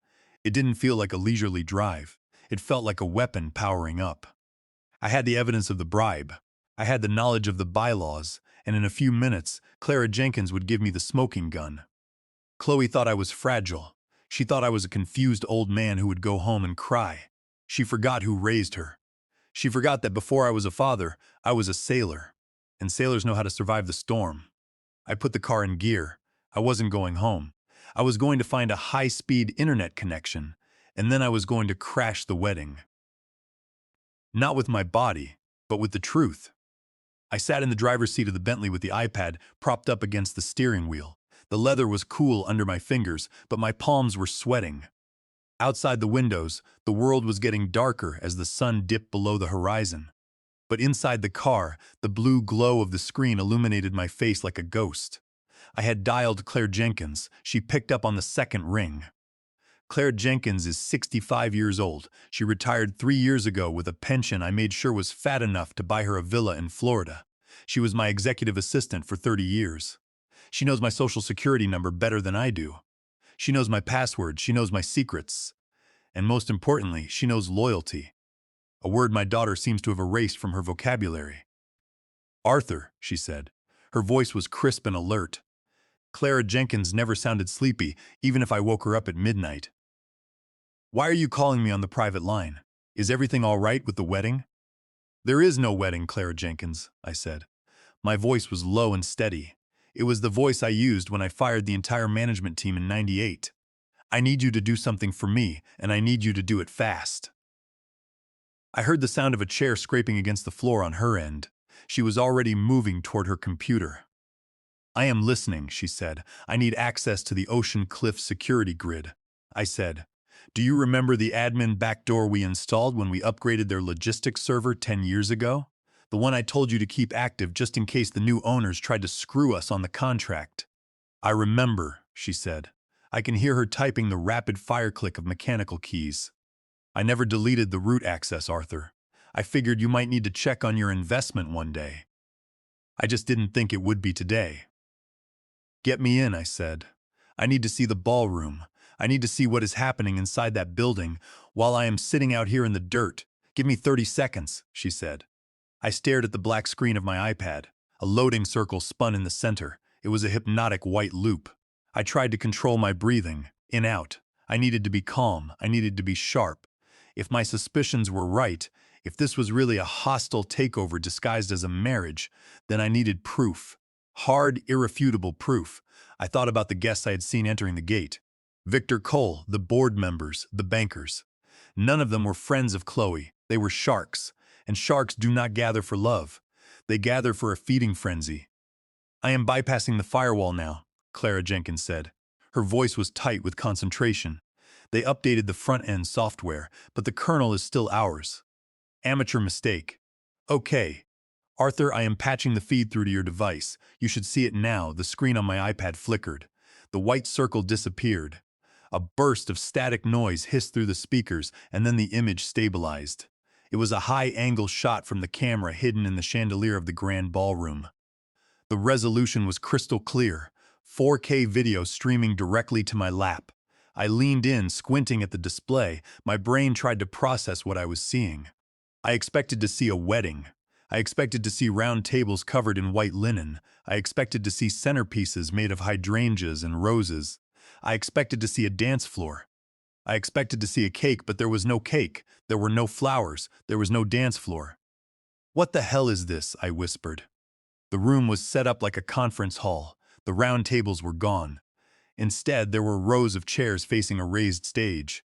It didn't feel like a leisurely drive. It felt like a weapon powering up. I had the evidence of the bribe. I had the knowledge of the bylaws, and in a few minutes, Clara Jenkins would give me the smoking gun. Chloe thought I was fragile. She thought I was a confused old man who would go home and cry. She forgot who raised her. She forgot that before I was a father, I was a sailor. And sailors know how to survive the storm. I put the car in gear. I wasn't going home. I was going to find a high-speed internet connection, and then I was going to crash the wedding. Not with my body, but with the truth. I sat in the driver's seat of the Bentley with the iPad propped up against the steering wheel. The leather was cool under my fingers, but my palms were sweating. Outside the windows, the world was getting darker as the sun dipped below the horizon. But inside the car, the blue glow of the screen illuminated my face like a ghost. I had dialed Claire Jenkins. She picked up on the second ring. Claire Jenkins is 65 years old. She retired 3 years ago with a pension I made sure was fat enough to buy her a villa in Florida. She was my executive assistant for 30 years. She knows my social security number better than I do. She knows my password. She knows my secrets. And most importantly, she knows loyalty. A word my daughter seems to have erased from her vocabulary. "Arthur," she said. Her voice was crisp and alert. Clara Jenkins never sounded sleepy, even if I woke her up at midnight. "Why are you calling me on the private line? Is everything all right with the wedding?" "There is no wedding, Clara Jenkins," I said. My voice was low and steady. It was the voice I used when I fired the entire management team in '98. "I need you to do something for me, and I need you to do it fast." I heard the sound of a chair scraping against the floor on her end. She was already moving toward her computer. "I am listening," she said. "I need access to the Ocean Cliff security grid." I said, "Do you remember the admin backdoor we installed when we upgraded their logistics server 10 years ago?" The one I told you to keep active just in case the new owners tried to screw us on the contract. I remember, she said. I can hear her typing the rapid-fire click of mechanical keys. I never deleted the root access, Arthur. I figured you might need to check on your investment one day. I just didn't think it would be today. Get me in, I said. I need to see the ballroom. I need to see what is happening inside that building while I am sitting out here in the dirt. Give me 30 seconds, she said. I stared at the black screen of my iPad. A loading circle spun in the center. It was a hypnotic white loop. I tried to control my breathing, in out. I needed to be calm. I needed to be sharp. If my suspicions were right, if this was really a hostile takeover disguised as a marriage, then I needed proof. Hard, irrefutable proof. I thought about the guests I had seen entering the gate. Victor Cole, the board members, the bankers. None of them were friends of Chloe. They were sharks, and sharks do not gather for love. They gather for a feeding frenzy. I am bypassing the firewall now, Clara Jenkins said. Her voice was tight with concentration. They updated the front-end software, but the kernel is still ours. Amateur mistake. Okay. Arthur, I am patching the feed through to your device. You should see it now. The screen on my iPad flickered. The white circle disappeared. A burst of static noise hissed through the speakers, and then the image stabilized. It was a high-angle shot from the camera hidden in the chandelier of the grand ballroom. The resolution was crystal clear, 4K video streaming directly to my lap. I leaned in, squinting at the display. My brain tried to process what I was seeing. I expected to see a wedding. I expected to see round tables covered in white linen. I expected to see centerpieces made of hydrangeas and roses. I expected to see a dance floor. I expected to see a cake, but there was no cake. There were no flowers. There was no dance floor. What the hell is this? I whispered. The room was set up like a conference hall. The round tables were gone. Instead, there were rows of chairs facing a raised stage.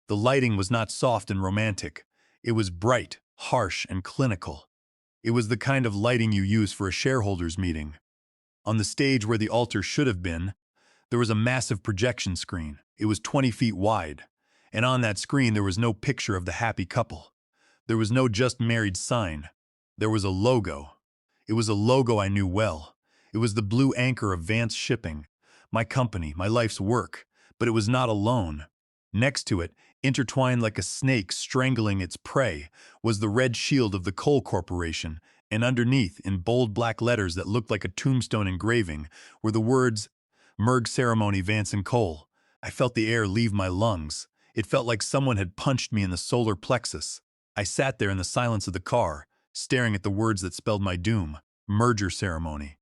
The lighting was not soft and romantic. It was bright, harsh, and clinical. It was the kind of lighting you use for a shareholders' meeting. On the stage where the altar should have been, there was a massive projection screen. It was 20 feet wide, and on that screen there was no picture of the happy couple. There was no just married sign. There was a logo. It was a logo I knew well. It was the blue anchor of Vance Shipping, my company, my life's work, but it was not alone. Next to it, intertwined like a snake strangling its prey, was the red shield of the Cole Corporation, and underneath, in bold black letters that looked like a tombstone engraving, were the words, Merg Ceremony Vance and Cole. I felt the air leave my lungs. It felt like someone had punched me in the solar plexus. I sat there in the silence of the car, staring at the words that spelled my doom, merger ceremony.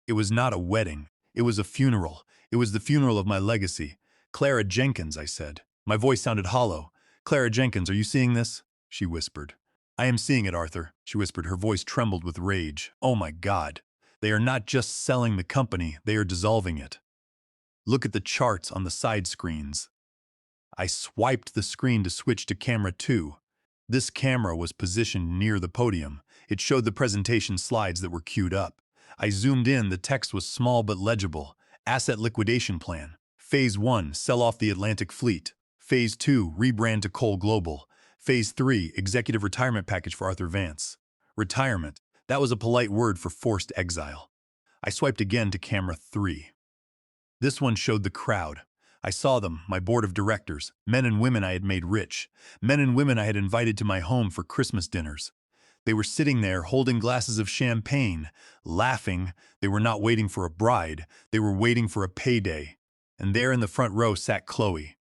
It was not a wedding. It was a funeral. It was the funeral of my legacy. Clara Jenkins, I said. My voice sounded hollow. Clara Jenkins, are you seeing this? She whispered. I am seeing it, Arthur, she whispered. Her voice trembled with rage. Oh my God. They are not just selling the company, they are dissolving it. Look at the charts on the side screens. I swiped the screen to switch to camera 2. This camera was positioned near the podium. It showed the presentation slides that were queued up. I zoomed in. The text was small but legible. Asset liquidation plan. Phase 1, sell off the Atlantic fleet. Phase 2, rebrand to Cole Global. Phase 3, executive retirement package for Arthur Vance. Retirement. That was a polite word for forced exile. I swiped again to camera 3. This one showed the crowd. I saw them, my board of directors, men and women I had made rich, men and women I had invited to my home for Christmas dinners. They were sitting there holding glasses of champagne, laughing. They were not waiting for a bride, they were waiting for a payday. And there in the front row sat Chloe.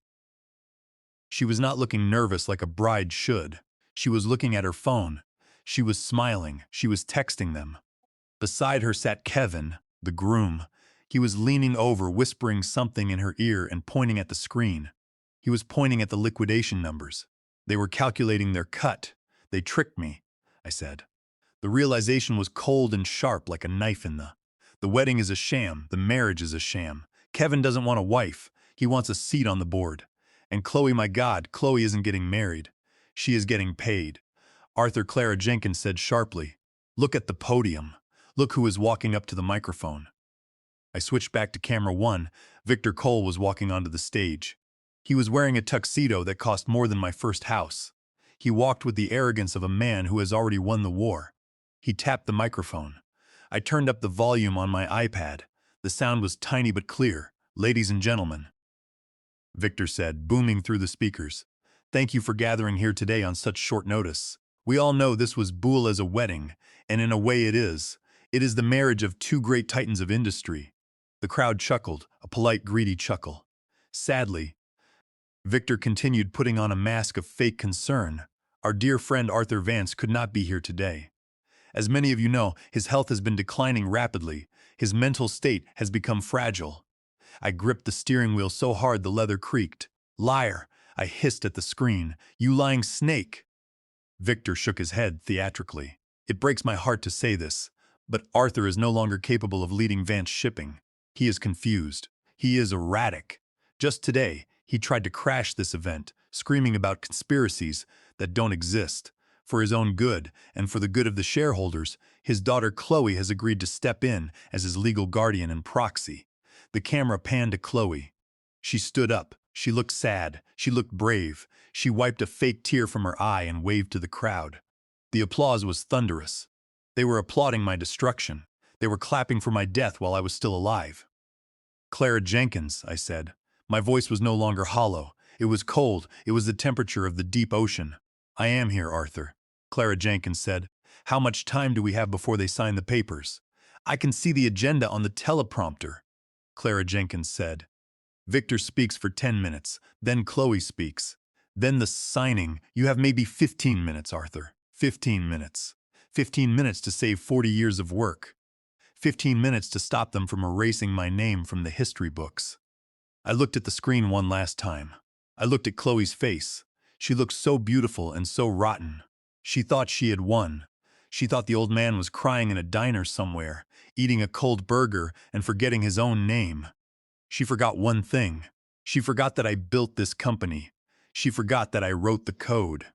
She was not looking nervous like a bride should. She was looking at her phone. She was smiling. She was texting them. Beside her sat Kevin, the groom. He was leaning over, whispering something in her ear and pointing at the screen. He was pointing at the liquidation numbers. They were calculating their cut. They tricked me, I said. The realization was cold and sharp like a knife in the wedding is a sham. The marriage is a sham. Kevin doesn't want a wife. He wants a seat on the board. And Chloe, my God, Chloe isn't getting married. She is getting paid. Arthur, Clara Jenkins said sharply, "Look at the podium. Look who is walking up to the microphone." I switched back to camera 1. Victor Cole was walking onto the stage. He was wearing a tuxedo that cost more than my first house. He walked with the arrogance of a man who has already won the war. He tapped the microphone. I turned up the volume on my iPad. The sound was tiny but clear. "Ladies and gentlemen," Victor said, booming through the speakers. "Thank you for gathering here today on such short notice. We all know this was billed as a wedding, and in a way it is. It is the marriage of two great titans of industry." The crowd chuckled, a polite, greedy chuckle. Sadly, Victor continued, putting on a mask of fake concern. "Our dear friend Arthur Vance could not be here today. As many of you know, his health has been declining rapidly. His mental state has become fragile." I gripped the steering wheel so hard the leather creaked. "Liar!" I hissed at the screen. "You lying snake!" Victor shook his head theatrically. "It breaks my heart to say this, but Arthur is no longer capable of leading Vance Shipping. He is confused. He is erratic. Just today, he tried to crash this event, screaming about conspiracies that don't exist. For his own good, and for the good of the shareholders, his daughter Chloe has agreed to step in as his legal guardian and proxy." The camera panned to Chloe. She stood up. She looked sad. She looked brave. She wiped a fake tear from her eye and waved to the crowd. The applause was thunderous. They were applauding my destruction. They were clapping for my death while I was still alive. "Clara Jenkins," I said. My voice was no longer hollow. It was cold. It was the temperature of the deep ocean. "I am here, Arthur," Clara Jenkins said. "How much time do we have before they sign the papers?" "I can see the agenda on the teleprompter," Clara Jenkins said. "Victor speaks for 10 minutes, then Chloe speaks. Then the signing. You have maybe 15 minutes, Arthur. 15 minutes. 15 minutes to save 40 years of work. 15 minutes to stop them from erasing my name from the history books." I looked at the screen one last time. I looked at Chloe's face. She looked so beautiful and so rotten. She thought she had won. She thought the old man was crying in a diner somewhere, eating a cold burger and forgetting his own name. She forgot one thing. She forgot that I built this company. She forgot that I wrote the code.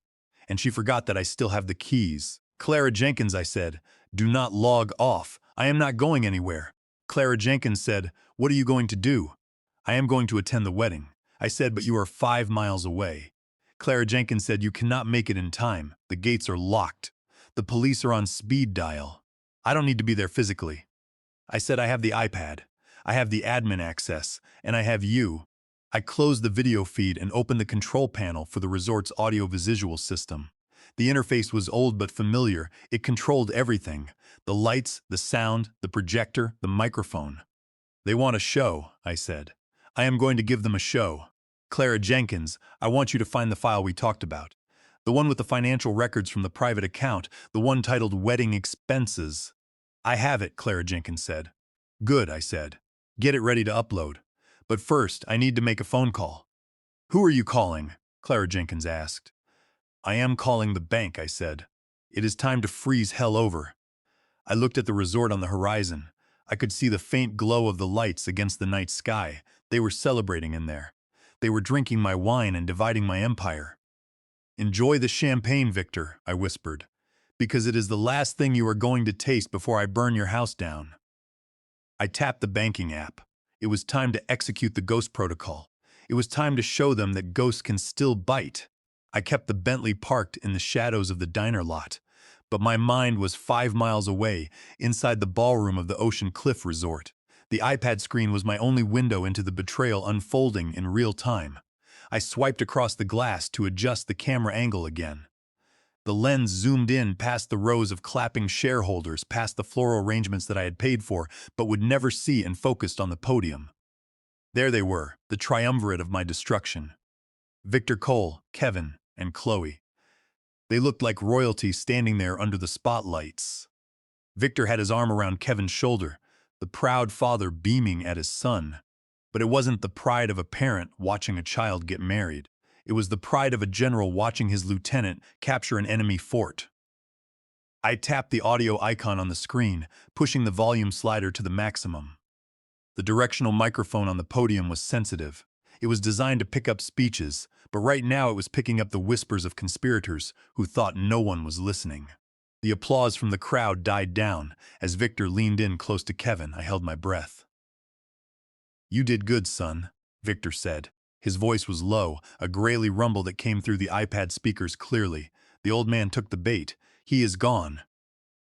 And she forgot that I still have the keys. "Clara Jenkins," I said, "do not log off. I am not going anywhere." Clara Jenkins said, "What are you going to do?" "I am going to attend the wedding." I said, "But you are 5 miles away." Clara Jenkins said, "You cannot make it in time. The gates are locked. The police are on speed dial. I don't need to be there physically." I said, "I have the iPad. I have the admin access, and I have you." I closed the video feed and opened the control panel for the resort's audio-visual system. The interface was old but familiar. It controlled everything: the lights, the sound, the projector, the microphone. "They want a show," I said. "I am going to give them a show. Clara Jenkins, I want you to find the file we talked about. The one with the financial records from the private account, the one titled Wedding Expenses." "I have it," Clara Jenkins said. "Good," I said. "Get it ready to upload. But first, I need to make a phone call." "Who are you calling?" Clara Jenkins asked. "I am calling the bank," I said. "It is time to freeze hell over." I looked at the resort on the horizon. I could see the faint glow of the lights against the night sky. They were celebrating in there. They were drinking my wine and dividing my empire. "Enjoy the champagne, Victor," I whispered, "because it is the last thing you are going to taste before I burn your house down." I tapped the banking app. It was time to execute the ghost protocol. It was time to show them that ghosts can still bite. I kept the Bentley parked in the shadows of the diner lot, but my mind was 5 miles away, inside the ballroom of the Ocean Cliff Resort. The iPad screen was my only window into the betrayal unfolding in real time. I swiped across the glass to adjust the camera angle again. The lens zoomed in past the rows of clapping shareholders, past the floral arrangements that I had paid for, but would never see, and focused on the podium. There they were, the triumvirate of my destruction. Victor Cole, Kevin, and Chloe. They looked like royalty standing there under the spotlights. Victor had his arm around Kevin's shoulder, the proud father beaming at his son. But it wasn't the pride of a parent watching a child get married. It was the pride of a general watching his lieutenant capture an enemy fort. I tapped the audio icon on the screen, pushing the volume slider to the maximum. The directional microphone on the podium was sensitive. It was designed to pick up speeches, but right now it was picking up the whispers of conspirators who thought no one was listening. The applause from the crowd died down. As Victor leaned in close to Kevin, I held my breath. "You did good, son," Victor said. His voice was low, a grayly rumble that came through the iPad speakers clearly. "The old man took the bait. He is gone."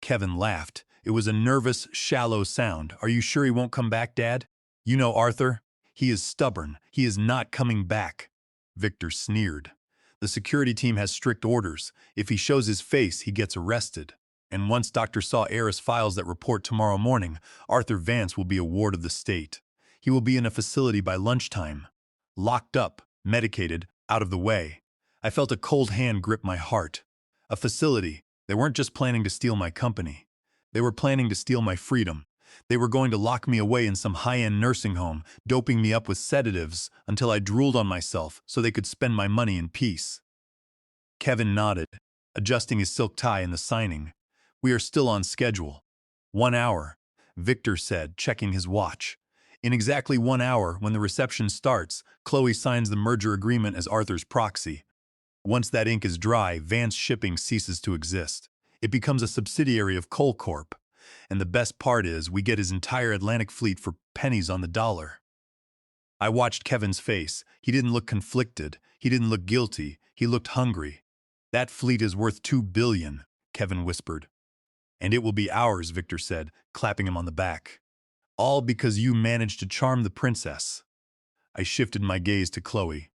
Kevin laughed. It was a nervous, shallow sound. Are you sure he won't come back, Dad? You know Arthur? He is stubborn. He is not coming back. Victor sneered. The security team has strict orders. If he shows his face, he gets arrested. And once Dr. Saw Harris files that report tomorrow morning, Arthur Vance will be a ward of the state. He will be in a facility by lunchtime. Locked up, medicated, out of the way. I felt a cold hand grip my heart. A facility. They weren't just planning to steal my company. They were planning to steal my freedom. They were going to lock me away in some high-end nursing home, doping me up with sedatives until I drooled on myself so they could spend my money in peace. Kevin nodded, adjusting his silk tie in the signing. We are still on schedule. 1 hour, Victor said, checking his watch. In exactly 1 hour, when the reception starts, Chloe signs the merger agreement as Arthur's proxy. Once that ink is dry, Vance Shipping ceases to exist. It becomes a subsidiary of Coal Corp. And the best part is, we get his entire Atlantic fleet for pennies on the dollar. I watched Kevin's face. He didn't look conflicted. He didn't look guilty. He looked hungry. That fleet is worth $2 billion, Kevin whispered. And it will be ours, Victor said, clapping him on the back. All because you managed to charm the princess. I shifted my gaze to Chloe.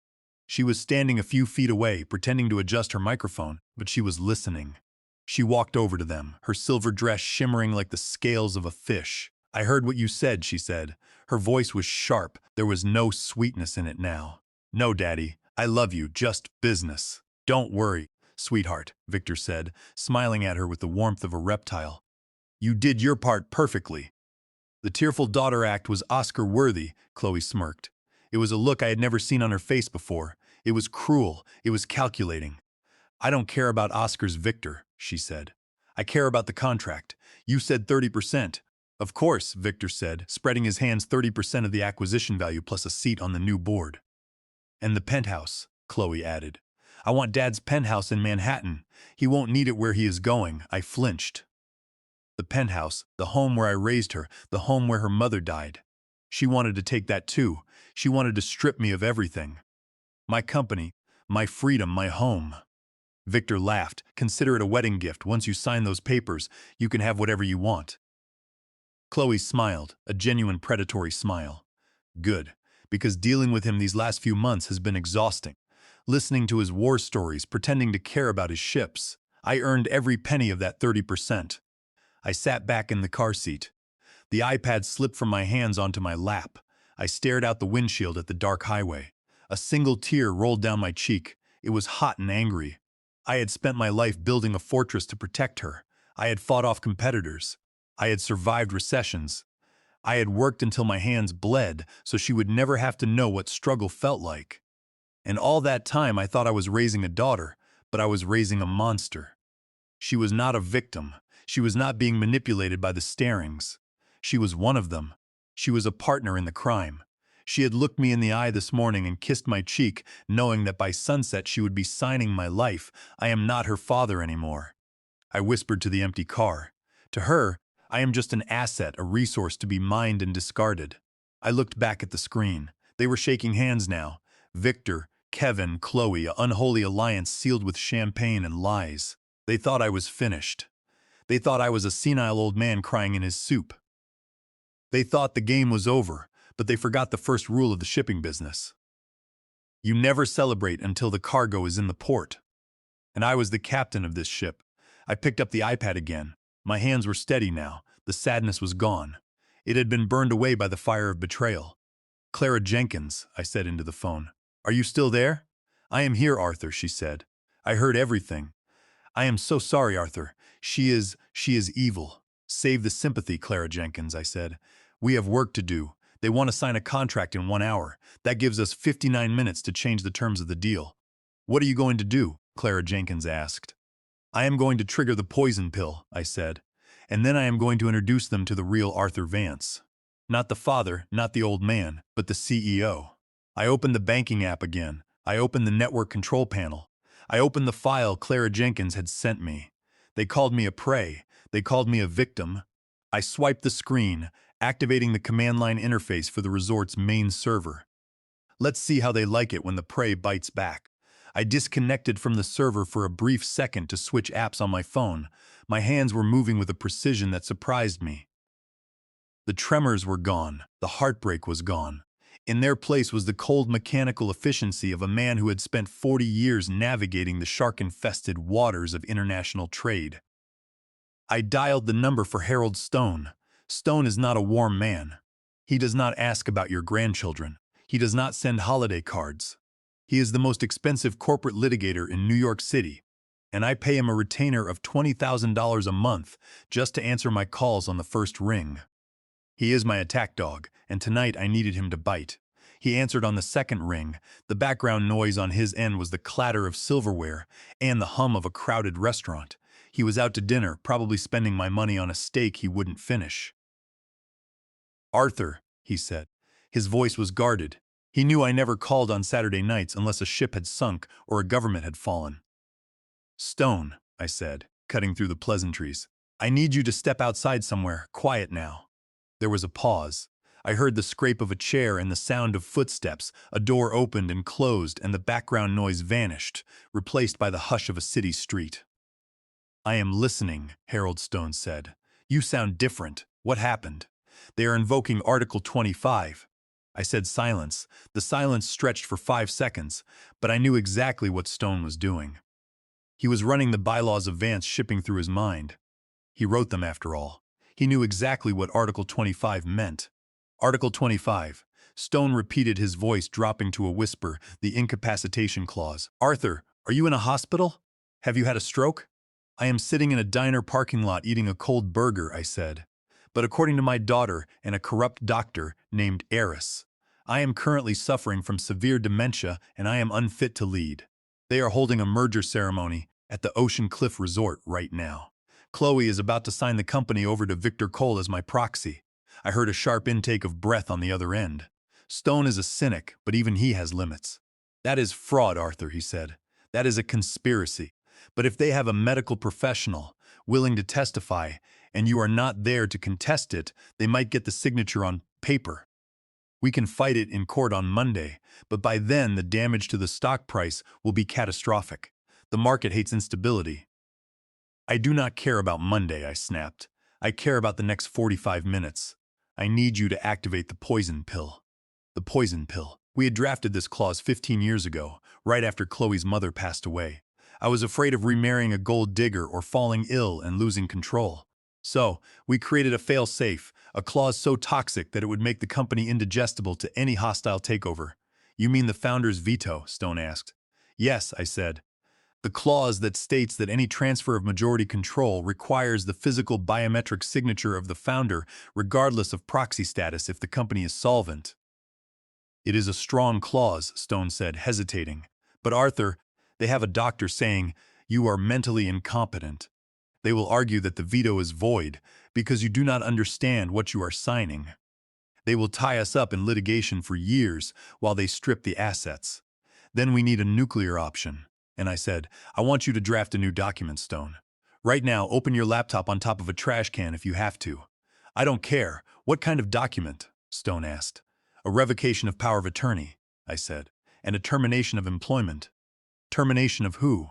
She was standing a few feet away, pretending to adjust her microphone, but she was listening. She walked over to them, her silver dress shimmering like the scales of a fish. I heard what you said, she said. Her voice was sharp. There was no sweetness in it now. No, Daddy. I love you. Just business. Don't worry, sweetheart, Victor said, smiling at her with the warmth of a reptile. You did your part perfectly. The tearful daughter act was Oscar-worthy, Chloe smirked. It was a look I had never seen on her face before. It was cruel. It was calculating. I don't care about Oscar's, Victor, she said. I care about the contract. You said 30%. Of course, Victor said, spreading his hands. 30% of the acquisition value plus a seat on the new board. And the penthouse, Chloe added. I want Dad's penthouse in Manhattan. He won't need it where he is going. I flinched. The penthouse, the home where I raised her, the home where her mother died. She wanted to take that too. She wanted to strip me of everything. My company, my freedom, my home. Victor laughed. Consider it a wedding gift. Once you sign those papers, you can have whatever you want. Chloe smiled, a genuine predatory smile. Good, because dealing with him these last few months has been exhausting. Listening to his war stories, pretending to care about his ships. I earned every penny of that 30%. I sat back in the car seat. The iPad slipped from my hands onto my lap. I stared out the windshield at the dark highway. A single tear rolled down my cheek. It was hot and angry. I had spent my life building a fortress to protect her. I had fought off competitors. I had survived recessions. I had worked until my hands bled so she would never have to know what struggle felt like. And all that time I thought I was raising a daughter, but I was raising a monster. She was not a victim. She was not being manipulated by the Starings. She was one of them. She was a partner in the crime. She had looked me in the eye this morning and kissed my cheek, knowing that by sunset she would be signing my life. I am not her father anymore. I whispered to the empty car. To her, I am just an asset, a resource to be mined and discarded. I looked back at the screen. They were shaking hands now. Victor, Kevin, Chloe, an unholy alliance sealed with champagne and lies. They thought I was finished. They thought I was a senile old man crying in his soup. They thought the game was over, but they forgot the first rule of the shipping business. You never celebrate until the cargo is in the port. And I was the captain of this ship. I picked up the iPad again. My hands were steady now. The sadness was gone. It had been burned away by the fire of betrayal. Clara Jenkins, I said into the phone. Are you still there? I am here, Arthur, she said. I heard everything. I am so sorry, Arthur. She is evil. Save the sympathy, Clara Jenkins, I said. We have work to do. They want to sign a contract in 1 hour. That gives us 59 minutes to change the terms of the deal. What are you going to do? Clara Jenkins asked. I am going to trigger the poison pill, I said. And then I am going to introduce them to the real Arthur Vance. Not the father, not the old man, but the CEO. I opened the banking app again. I opened the network control panel. I opened the file Clara Jenkins had sent me. They called me a prey. They called me a victim. I swiped the screen, activating the command line interface for the resort's main server. Let's see how they like it when the prey bites back. I disconnected from the server for a brief second to switch apps on my phone. My hands were moving with a precision that surprised me. The tremors were gone. The heartbreak was gone. In their place was the cold mechanical efficiency of a man who had spent 40 years navigating the shark-infested waters of international trade. I dialed the number for Harold Stone. Stone is not a warm man. He does not ask about your grandchildren. He does not send holiday cards. He is the most expensive corporate litigator in New York City, and I pay him a retainer of $20,000 a month just to answer my calls on the first ring. He is my attack dog, and tonight I needed him to bite. He answered on the second ring. The background noise on his end was the clatter of silverware and the hum of a crowded restaurant. He was out to dinner, probably spending my money on a steak he wouldn't finish. "Arthur," he said. His voice was guarded. He knew I never called on Saturday nights unless a ship had sunk or a government had fallen. "Stone," I said, cutting through the pleasantries. "I need you to step outside somewhere, quiet now." There was a pause. I heard the scrape of a chair and the sound of footsteps. A door opened and closed, and the background noise vanished, replaced by the hush of a city street. "I am listening," Harold Stone said. "You sound different. What happened?" "They are invoking Article 25. I said silence. The silence stretched for 5 seconds, but I knew exactly what Stone was doing. He was running the bylaws of Vance shipping through his mind. He wrote them, after all. He knew exactly what Article 25 meant. Article 25. Stone repeated, his voice dropping to a whisper, the incapacitation clause. "Arthur, are you in a hospital? Have you had a stroke?" "I am sitting in a diner parking lot eating a cold burger," I said. "But according to my daughter and a corrupt doctor named Eris, I am currently suffering from severe dementia and I am unfit to lead. They are holding a merger ceremony at the Ocean Cliff Resort right now. Chloe is about to sign the company over to Victor Cole as my proxy." I heard a sharp intake of breath on the other end. "Stone is a cynic, but even he has limits." "That is fraud, Arthur," he said. "That is a conspiracy. But if they have a medical professional willing to testify, and you are not there to contest it, they might get the signature on paper. We can fight it in court on Monday, but by then the damage to the stock price will be catastrophic. The market hates instability." "I do not care about Monday," I snapped. "I care about the next 45 minutes. I need you to activate the poison pill." The poison pill. We had drafted this clause 15 years ago, right after Chloe's mother passed away. I was afraid of remarrying a gold digger or falling ill and losing control. So, we created a fail-safe, a clause so toxic that it would make the company indigestible to any hostile takeover. "You mean the founder's veto?" Stone asked. "Yes," I said. "The clause that states that any transfer of majority control requires the physical biometric signature of the founder, regardless of proxy status if the company is solvent." "It is a strong clause," Stone said, hesitating. "But Arthur, they have a doctor saying you are mentally incompetent. They will argue that the veto is void because you do not understand what you are signing. They will tie us up in litigation for years while they strip the assets. Then we need a nuclear option." And I said, "I want you to draft a new document, Stone. Right now, open your laptop on top of a trash can if you have to." "I don't care. What kind of document?" Stone asked. "A revocation of power of attorney," I said, "and a termination of employment." "Termination of who?"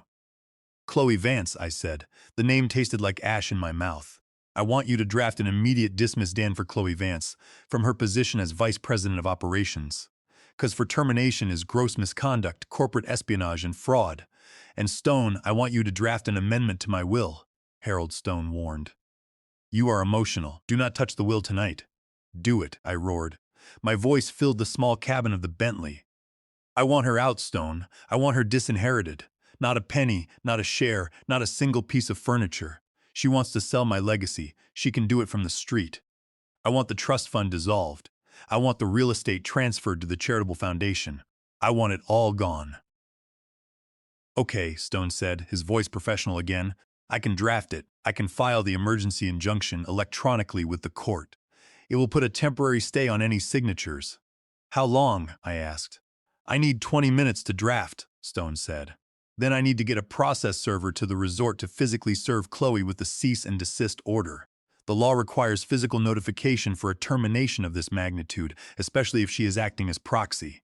"Chloe Vance," I said. The name tasted like ash in my mouth. "I want you to draft an immediate dismiss Dan for Chloe Vance from her position as Vice President of Operations. 'Cause for termination is gross misconduct, corporate espionage, and fraud. And Stone, I want you to draft an amendment to my will," Harold Stone warned. "You are emotional. Do not touch the will tonight." "Do it," I roared. My voice filled the small cabin of the Bentley. "I want her out, Stone. I want her disinherited. Not a penny, not a share, not a single piece of furniture. She wants to sell my legacy. She can do it from the street. I want the trust fund dissolved. I want the real estate transferred to the charitable foundation. I want it all gone." "Okay," Stone said, his voice professional again. "I can draft it. I can file the emergency injunction electronically with the court. It will put a temporary stay on any signatures." "How long?" I asked. "I need 20 minutes to draft," Stone said. "Then I need to get a process server to the resort to physically serve Chloe with the cease and desist order. The law requires physical notification for a termination of this magnitude, especially if she is acting as proxy."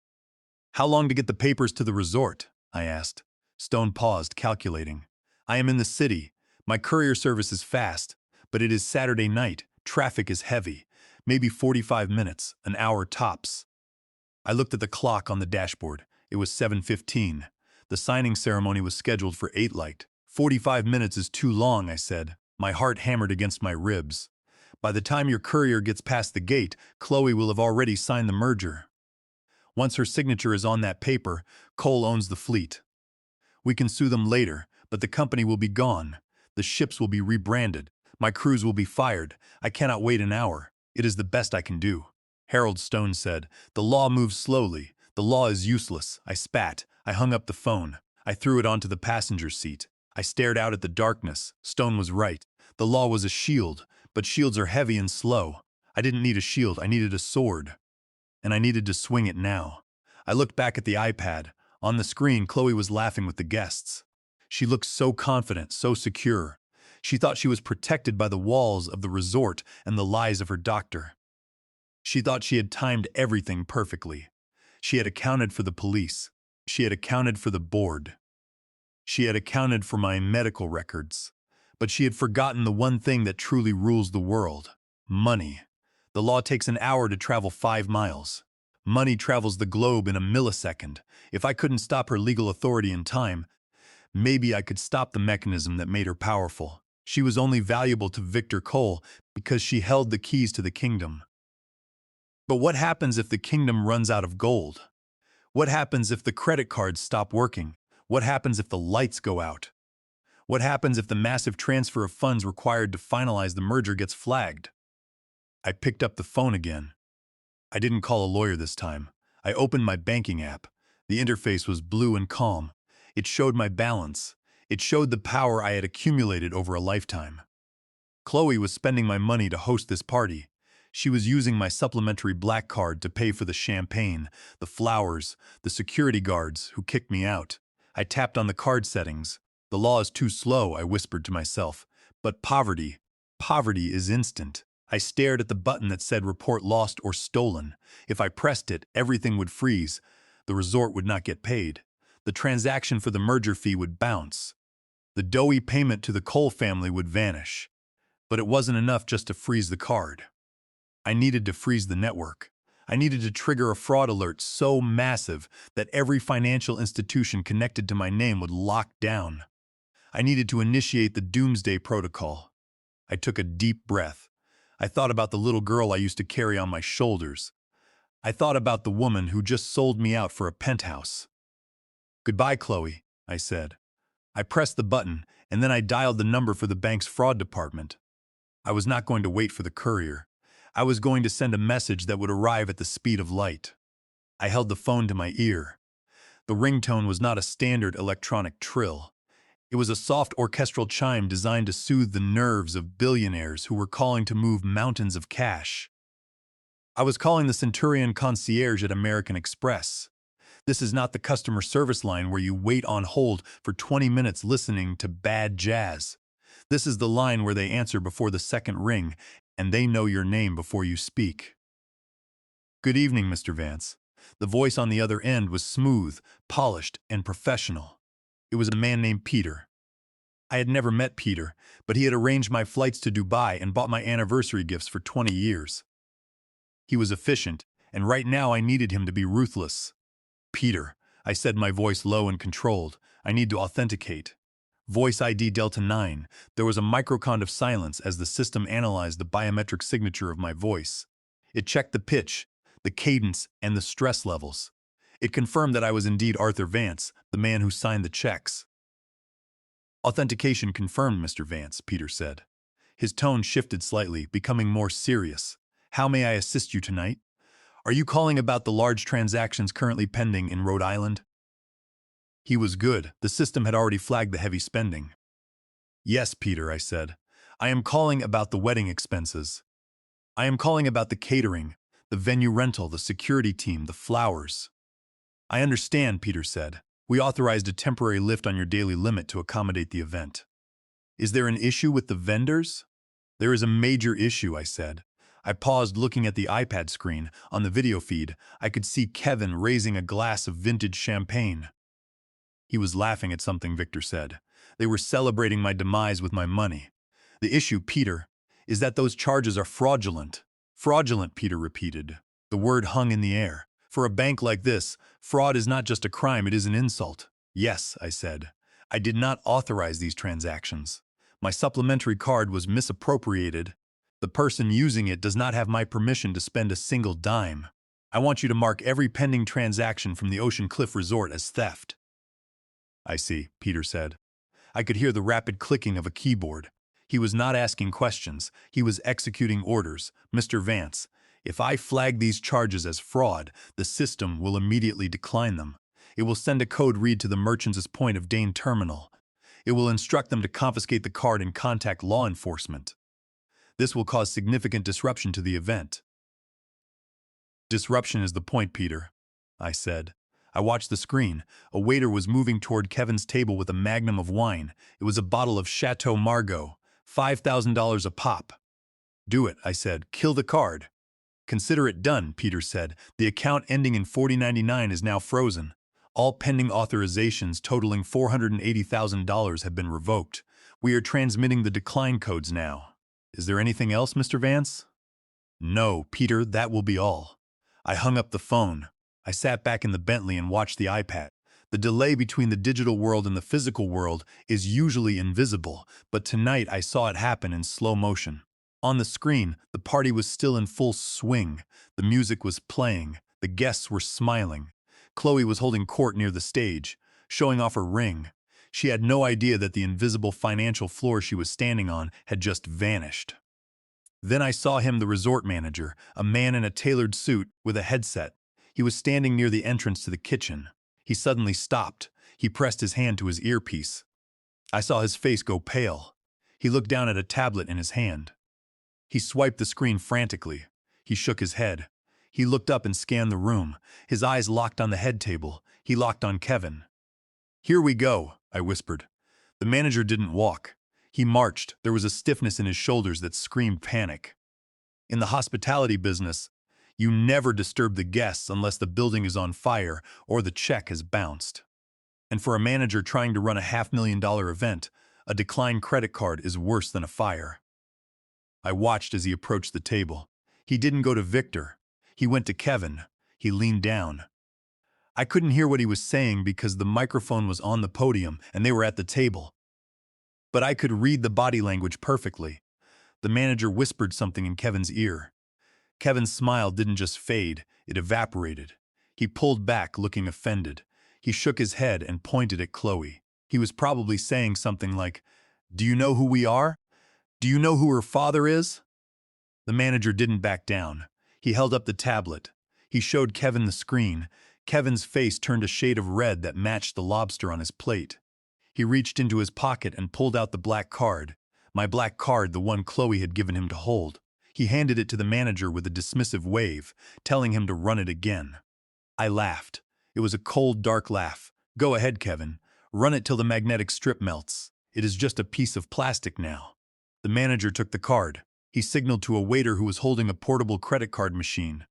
"How long to get the papers to the resort?" I asked. Stone paused, calculating. I am in the city. My courier service is fast, but it is Saturday night. Traffic is heavy. Maybe 45 minutes, an hour tops. I looked at the clock on the dashboard. It was 7:15. The signing ceremony was scheduled for 8 light. 45 minutes is too long, I said. My heart hammered against my ribs. By the time your courier gets past the gate, Chloe will have already signed the merger. Once her signature is on that paper, Cole owns the fleet. We can sue them later, but the company will be gone. The ships will be rebranded. My crews will be fired. I cannot wait an hour. It is the best I can do. Harold Stone said, the law moves slowly. The law is useless. I spat. I hung up the phone. I threw it onto the passenger seat. I stared out at the darkness. Stone was right. The law was a shield, but shields are heavy and slow. I didn't need a shield. I needed a sword. And I needed to swing it now. I looked back at the iPad. On the screen, Chloe was laughing with the guests. She looked so confident, so secure. She thought she was protected by the walls of the resort and the lies of her doctor. She thought she had timed everything perfectly. She had accounted for the police. She had accounted for the board. She had accounted for my medical records. But she had forgotten the one thing that truly rules the world: money. The law takes an hour to travel 5 miles. Money travels the globe in a millisecond. If I couldn't stop her legal authority in time, maybe I could stop the mechanism that made her powerful. She was only valuable to Victor Cole because she held the keys to the kingdom. But what happens if the kingdom runs out of gold? What happens if the credit cards stop working? What happens if the lights go out? What happens if the massive transfer of funds required to finalize the merger gets flagged? I picked up the phone again. I didn't call a lawyer this time. I opened my banking app. The interface was blue and calm. It showed my balance. It showed the power I had accumulated over a lifetime. Chloe was spending my money to host this party. She was using my supplementary black card to pay for the champagne, the flowers, the security guards who kicked me out. I tapped on the card settings. The law is too slow, I whispered to myself. But poverty is instant. I stared at the button that said report lost or stolen. If I pressed it, everything would freeze. The resort would not get paid. The transaction for the merger fee would bounce. The doughy payment to the Cole family would vanish. But it wasn't enough just to freeze the card. I needed to freeze the network. I needed to trigger a fraud alert so massive that every financial institution connected to my name would lock down. I needed to initiate the Doomsday Protocol. I took a deep breath. I thought about the little girl I used to carry on my shoulders. I thought about the woman who just sold me out for a penthouse. Goodbye, Chloe, I said. I pressed the button, and then I dialed the number for the bank's fraud department. I was not going to wait for the courier. I was going to send a message that would arrive at the speed of light. I held the phone to my ear. The ringtone was not a standard electronic trill. It was a soft orchestral chime designed to soothe the nerves of billionaires who were calling to move mountains of cash. I was calling the Centurion concierge at American Express. This is not the customer service line where you wait on hold for 20 minutes listening to bad jazz. This is the line where they answer before the second ring, and they know your name before you speak. Good evening, Mr. Vance. The voice on the other end was smooth, polished, and professional. It was a man named Peter. I had never met Peter, but he had arranged my flights to Dubai and bought my anniversary gifts for 20 years. He was efficient, and right now I needed him to be ruthless. Peter, I said, my voice low and controlled, I need to authenticate. Voice ID Delta 9. There was a microcond of silence as the system analyzed the biometric signature of my voice. It checked the pitch, the cadence, and the stress levels. It confirmed that I was indeed Arthur Vance, the man who signed the checks. Authentication confirmed, Mr. Vance, Peter said. His tone shifted slightly, becoming more serious. How may I assist you tonight? Are you calling about the large transactions currently pending in Rhode Island? He was good. The system had already flagged the heavy spending. Yes, Peter, I said. I am calling about the wedding expenses. I am calling about the catering, the venue rental, the security team, the flowers. I understand, Peter said. We authorized a temporary lift on your daily limit to accommodate the event. Is there an issue with the vendors? There is a major issue, I said. I paused, looking at the iPad screen. On the video feed, I could see Kevin raising a glass of vintage champagne. He was laughing at something, Victor said. They were celebrating my demise with my money. The issue, Peter, is that those charges are fraudulent. Fraudulent, Peter repeated. The word hung in the air. For a bank like this, fraud is not just a crime, it is an insult. Yes, I said. I did not authorize these transactions. My supplementary card was misappropriated. The person using it does not have my permission to spend a single dime. I want you to mark every pending transaction from the Ocean Cliff Resort as theft. I see, Peter said. I could hear the rapid clicking of a keyboard. He was not asking questions. He was executing orders. Mr. Vance, if I flag these charges as fraud, the system will immediately decline them. It will send a code read to the merchant's point of Dane terminal. It will instruct them to confiscate the card and contact law enforcement. This will cause significant disruption to the event. Disruption is the point, Peter, I said. I watched the screen. A waiter was moving toward Kevin's table with a magnum of wine. It was a bottle of Chateau Margaux, $5,000 a pop. Do it, I said. Kill the card. Consider it done, Peter said. The account ending in 4099 is now frozen. All pending authorizations totaling $480,000 have been revoked. We are transmitting the decline codes now. Is there anything else, Mr. Vance? No, Peter, that will be all. I hung up the phone. I sat back in the Bentley and watched the iPad. The delay between the digital world and the physical world is usually invisible, but tonight I saw it happen in slow motion. On the screen, the party was still in full swing. The music was playing. The guests were smiling. Chloe was holding court near the stage, showing off her ring. She had no idea that the invisible financial floor she was standing on had just vanished. Then I saw him, the resort manager, a man in a tailored suit with a headset. He was standing near the entrance to the kitchen. He suddenly stopped. He pressed his hand to his earpiece. I saw his face go pale. He looked down at a tablet in his hand. He swiped the screen frantically. He shook his head. He looked up and scanned the room. His eyes locked on the head table. He locked on Kevin. "Here we go," I whispered. The manager didn't walk. He marched. There was a stiffness in his shoulders that screamed panic. In the hospitality business, you never disturb the guests unless the building is on fire or the check has bounced. And for a manager trying to run a $500,000 event, a declined credit card is worse than a fire. I watched as he approached the table. He didn't go to Victor. He went to Kevin. He leaned down. I couldn't hear what he was saying because the microphone was on the podium and they were at the table. But I could read the body language perfectly. The manager whispered something in Kevin's ear. Kevin's smile didn't just fade, it evaporated. He pulled back, looking offended. He shook his head and pointed at Chloe. He was probably saying something like, "Do you know who we are? Do you know who her father is?" The manager didn't back down. He held up the tablet. He showed Kevin the screen. Kevin's face turned a shade of red that matched the lobster on his plate. He reached into his pocket and pulled out the black card. My black card, the one Chloe had given him to hold. He handed it to the manager with a dismissive wave, telling him to run it again. I laughed. It was a cold, dark laugh. "Go ahead, Kevin. Run it till the magnetic strip melts. It is just a piece of plastic now." The manager took the card. He signaled to a waiter who was holding a portable credit card machine.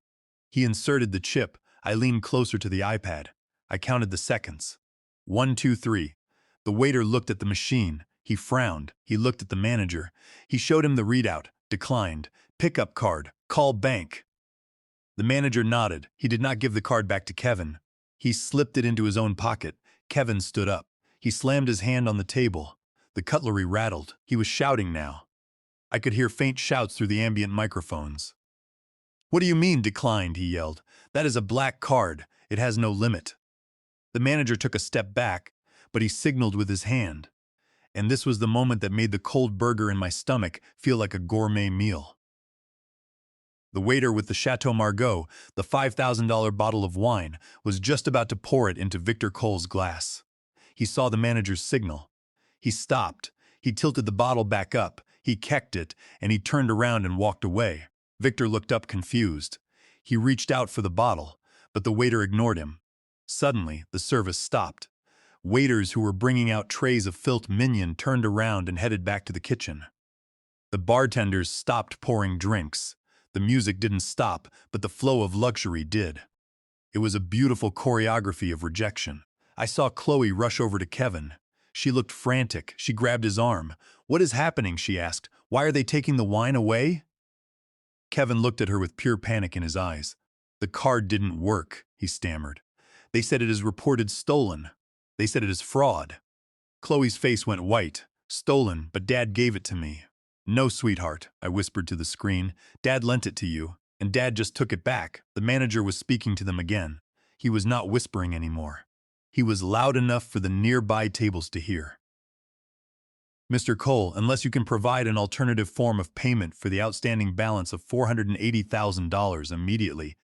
He inserted the chip. I leaned closer to the iPad. I counted the seconds. 1, 2, 3. The waiter looked at the machine. He frowned. He looked at the manager. He showed him the readout. Declined. Pickup card. Call bank. The manager nodded. He did not give the card back to Kevin. He slipped it into his own pocket. Kevin stood up. He slammed his hand on the table. The cutlery rattled. He was shouting now. I could hear faint shouts through the ambient microphones. "What do you mean, declined?" he yelled. "That is a black card. It has no limit." The manager took a step back, but he signaled with his hand. And this was the moment that made the cold burger in my stomach feel like a gourmet meal. The waiter with the Chateau Margaux, the $5,000 bottle of wine, was just about to pour it into Victor Cole's glass. He saw the manager's signal. He stopped. He tilted the bottle back up. He kecked it, and he turned around and walked away. Victor looked up confused. He reached out for the bottle, but the waiter ignored him. Suddenly, the service stopped. Waiters who were bringing out trays of filet mignon turned around and headed back to the kitchen. The bartenders stopped pouring drinks. The music didn't stop, but the flow of luxury did. It was a beautiful choreography of rejection. I saw Chloe rush over to Kevin. She looked frantic. She grabbed his arm. "What is happening?" she asked. "Why are they taking the wine away?" Kevin looked at her with pure panic in his eyes. "The card didn't work," he stammered. "They said it is reported stolen. They said it is fraud." Chloe's face went white. "Stolen, but Dad gave it to me." "No, sweetheart," I whispered to the screen. "Dad lent it to you, and Dad just took it back." The manager was speaking to them again. He was not whispering anymore. He was loud enough for the nearby tables to hear. "Mr. Cole, unless you can provide an alternative form of payment for the outstanding balance of $480,000 immediately,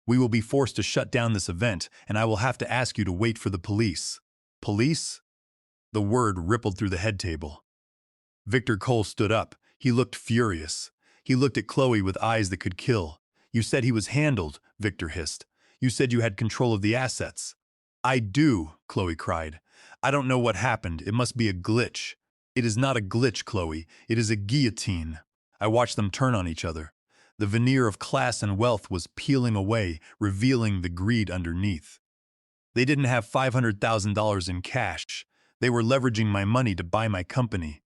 we will be forced to shut down this event, and I will have to ask you to wait for the police." "Police?" The word rippled through the head table. Victor Cole stood up. He looked furious. He looked at Chloe with eyes that could kill. "You said he was handled," Victor hissed. "You said you had control of the assets." "I do," Chloe cried. "I don't know what happened. It must be a glitch." "It is not a glitch, Chloe. It is a guillotine." I watched them turn on each other. The veneer of class and wealth was peeling away, revealing the greed underneath. They didn't have $500,000 in cash. They were leveraging my money to buy my company.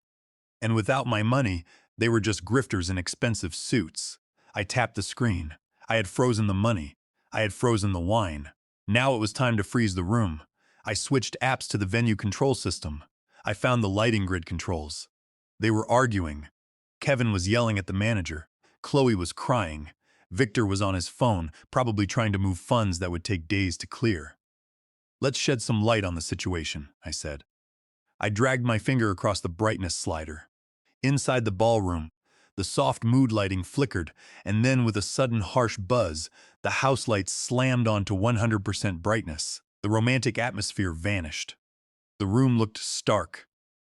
And without my money, they were just grifters in expensive suits. I tapped the screen. I had frozen the money. I had frozen the wine. Now it was time to freeze the room. I switched apps to the venue control system. I found the lighting grid controls. They were arguing. Kevin was yelling at the manager. Chloe was crying. Victor was on his phone, probably trying to move funds that would take days to clear. "Let's shed some light on the situation," I said. I dragged my finger across the brightness slider. Inside the ballroom, the soft mood lighting flickered, and then with a sudden harsh buzz, the house lights slammed onto 100% brightness. The romantic atmosphere vanished. The room looked stark.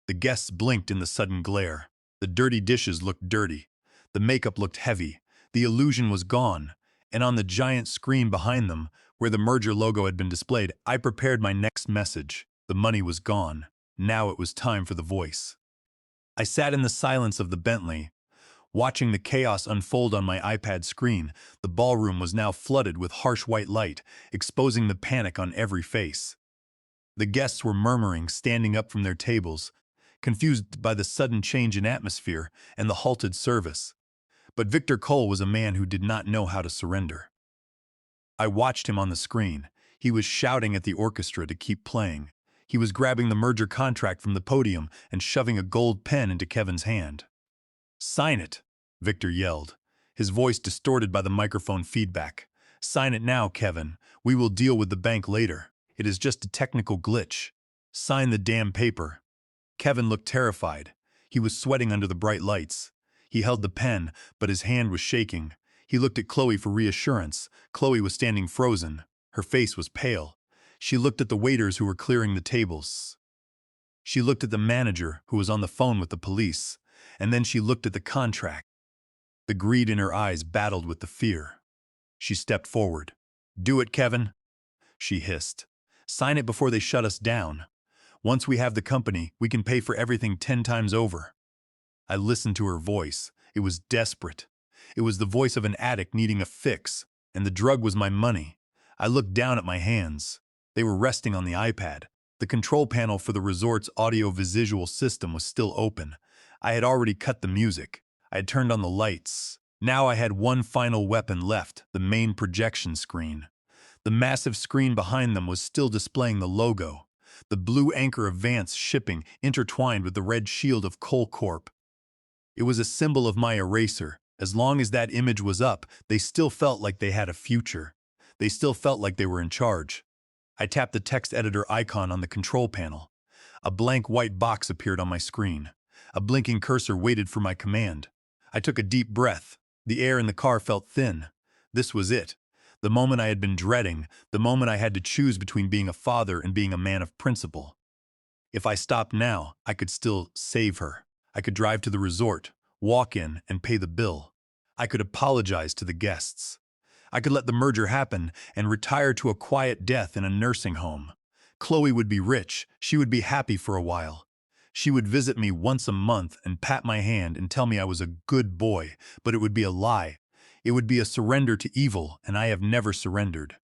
The guests blinked in the sudden glare. The dirty dishes looked dirty. The makeup looked heavy. The illusion was gone, and on the giant screen behind them, where the merger logo had been displayed, I prepared my next message. The money was gone. Now it was time for the voice. I sat in the silence of the Bentley, watching the chaos unfold on my iPad screen. The ballroom was now flooded with harsh white light, exposing the panic on every face. The guests were murmuring, standing up from their tables, confused by the sudden change in atmosphere and the halted service. But Victor Cole was a man who did not know how to surrender. I watched him on the screen. He was shouting at the orchestra to keep playing. He was grabbing the merger contract from the podium and shoving a gold pen into Kevin's hand. "Sign it," Victor yelled, his voice distorted by the microphone feedback. "Sign it now, Kevin. We will deal with the bank later. It is just a technical glitch. Sign the damn paper." Kevin looked terrified. He was sweating under the bright lights. He held the pen, but his hand was shaking. He looked at Chloe for reassurance. Chloe was standing frozen. Her face was pale. She looked at the waiters who were clearing the tables. She looked at the manager who was on the phone with the police. And then she looked at the contract. The greed in her eyes battled with the fear. She stepped forward. "Do it, Kevin," she hissed. "Sign it before they shut us down. Once we have the company, we can pay for everything 10 times over." I listened to her voice. It was desperate. It was the voice of an addict needing a fix, and the drug was my money. I looked down at my hands. They were resting on the iPad. The control panel for the resort's audio-visual system was still open. I had already cut the music. I had turned on the lights. Now I had one final weapon left, the main projection screen. The massive screen behind them was still displaying the logo. The blue anchor of Vance Shipping intertwined with the red shield of Cole Corp. It was a symbol of my eraser. As long as that image was up, they still felt like they had a future. They still felt like they were in charge. I tapped the text editor icon on the control panel. A blank white box appeared on my screen. A blinking cursor waited for my command. I took a deep breath. The air in the car felt thin. This was it. The moment I had been dreading, the moment I had to choose between being a father and being a man of principle. If I stopped now, I could still save her. I could drive to the resort, walk in, and pay the bill. I could apologize to the guests. I could let the merger happen and retire to a quiet death in a nursing home. Chloe would be rich. She would be happy for a while. She would visit me once a month and pat my hand and tell me I was a good boy, but it would be a lie. It would be a surrender to evil, and I have never surrendered.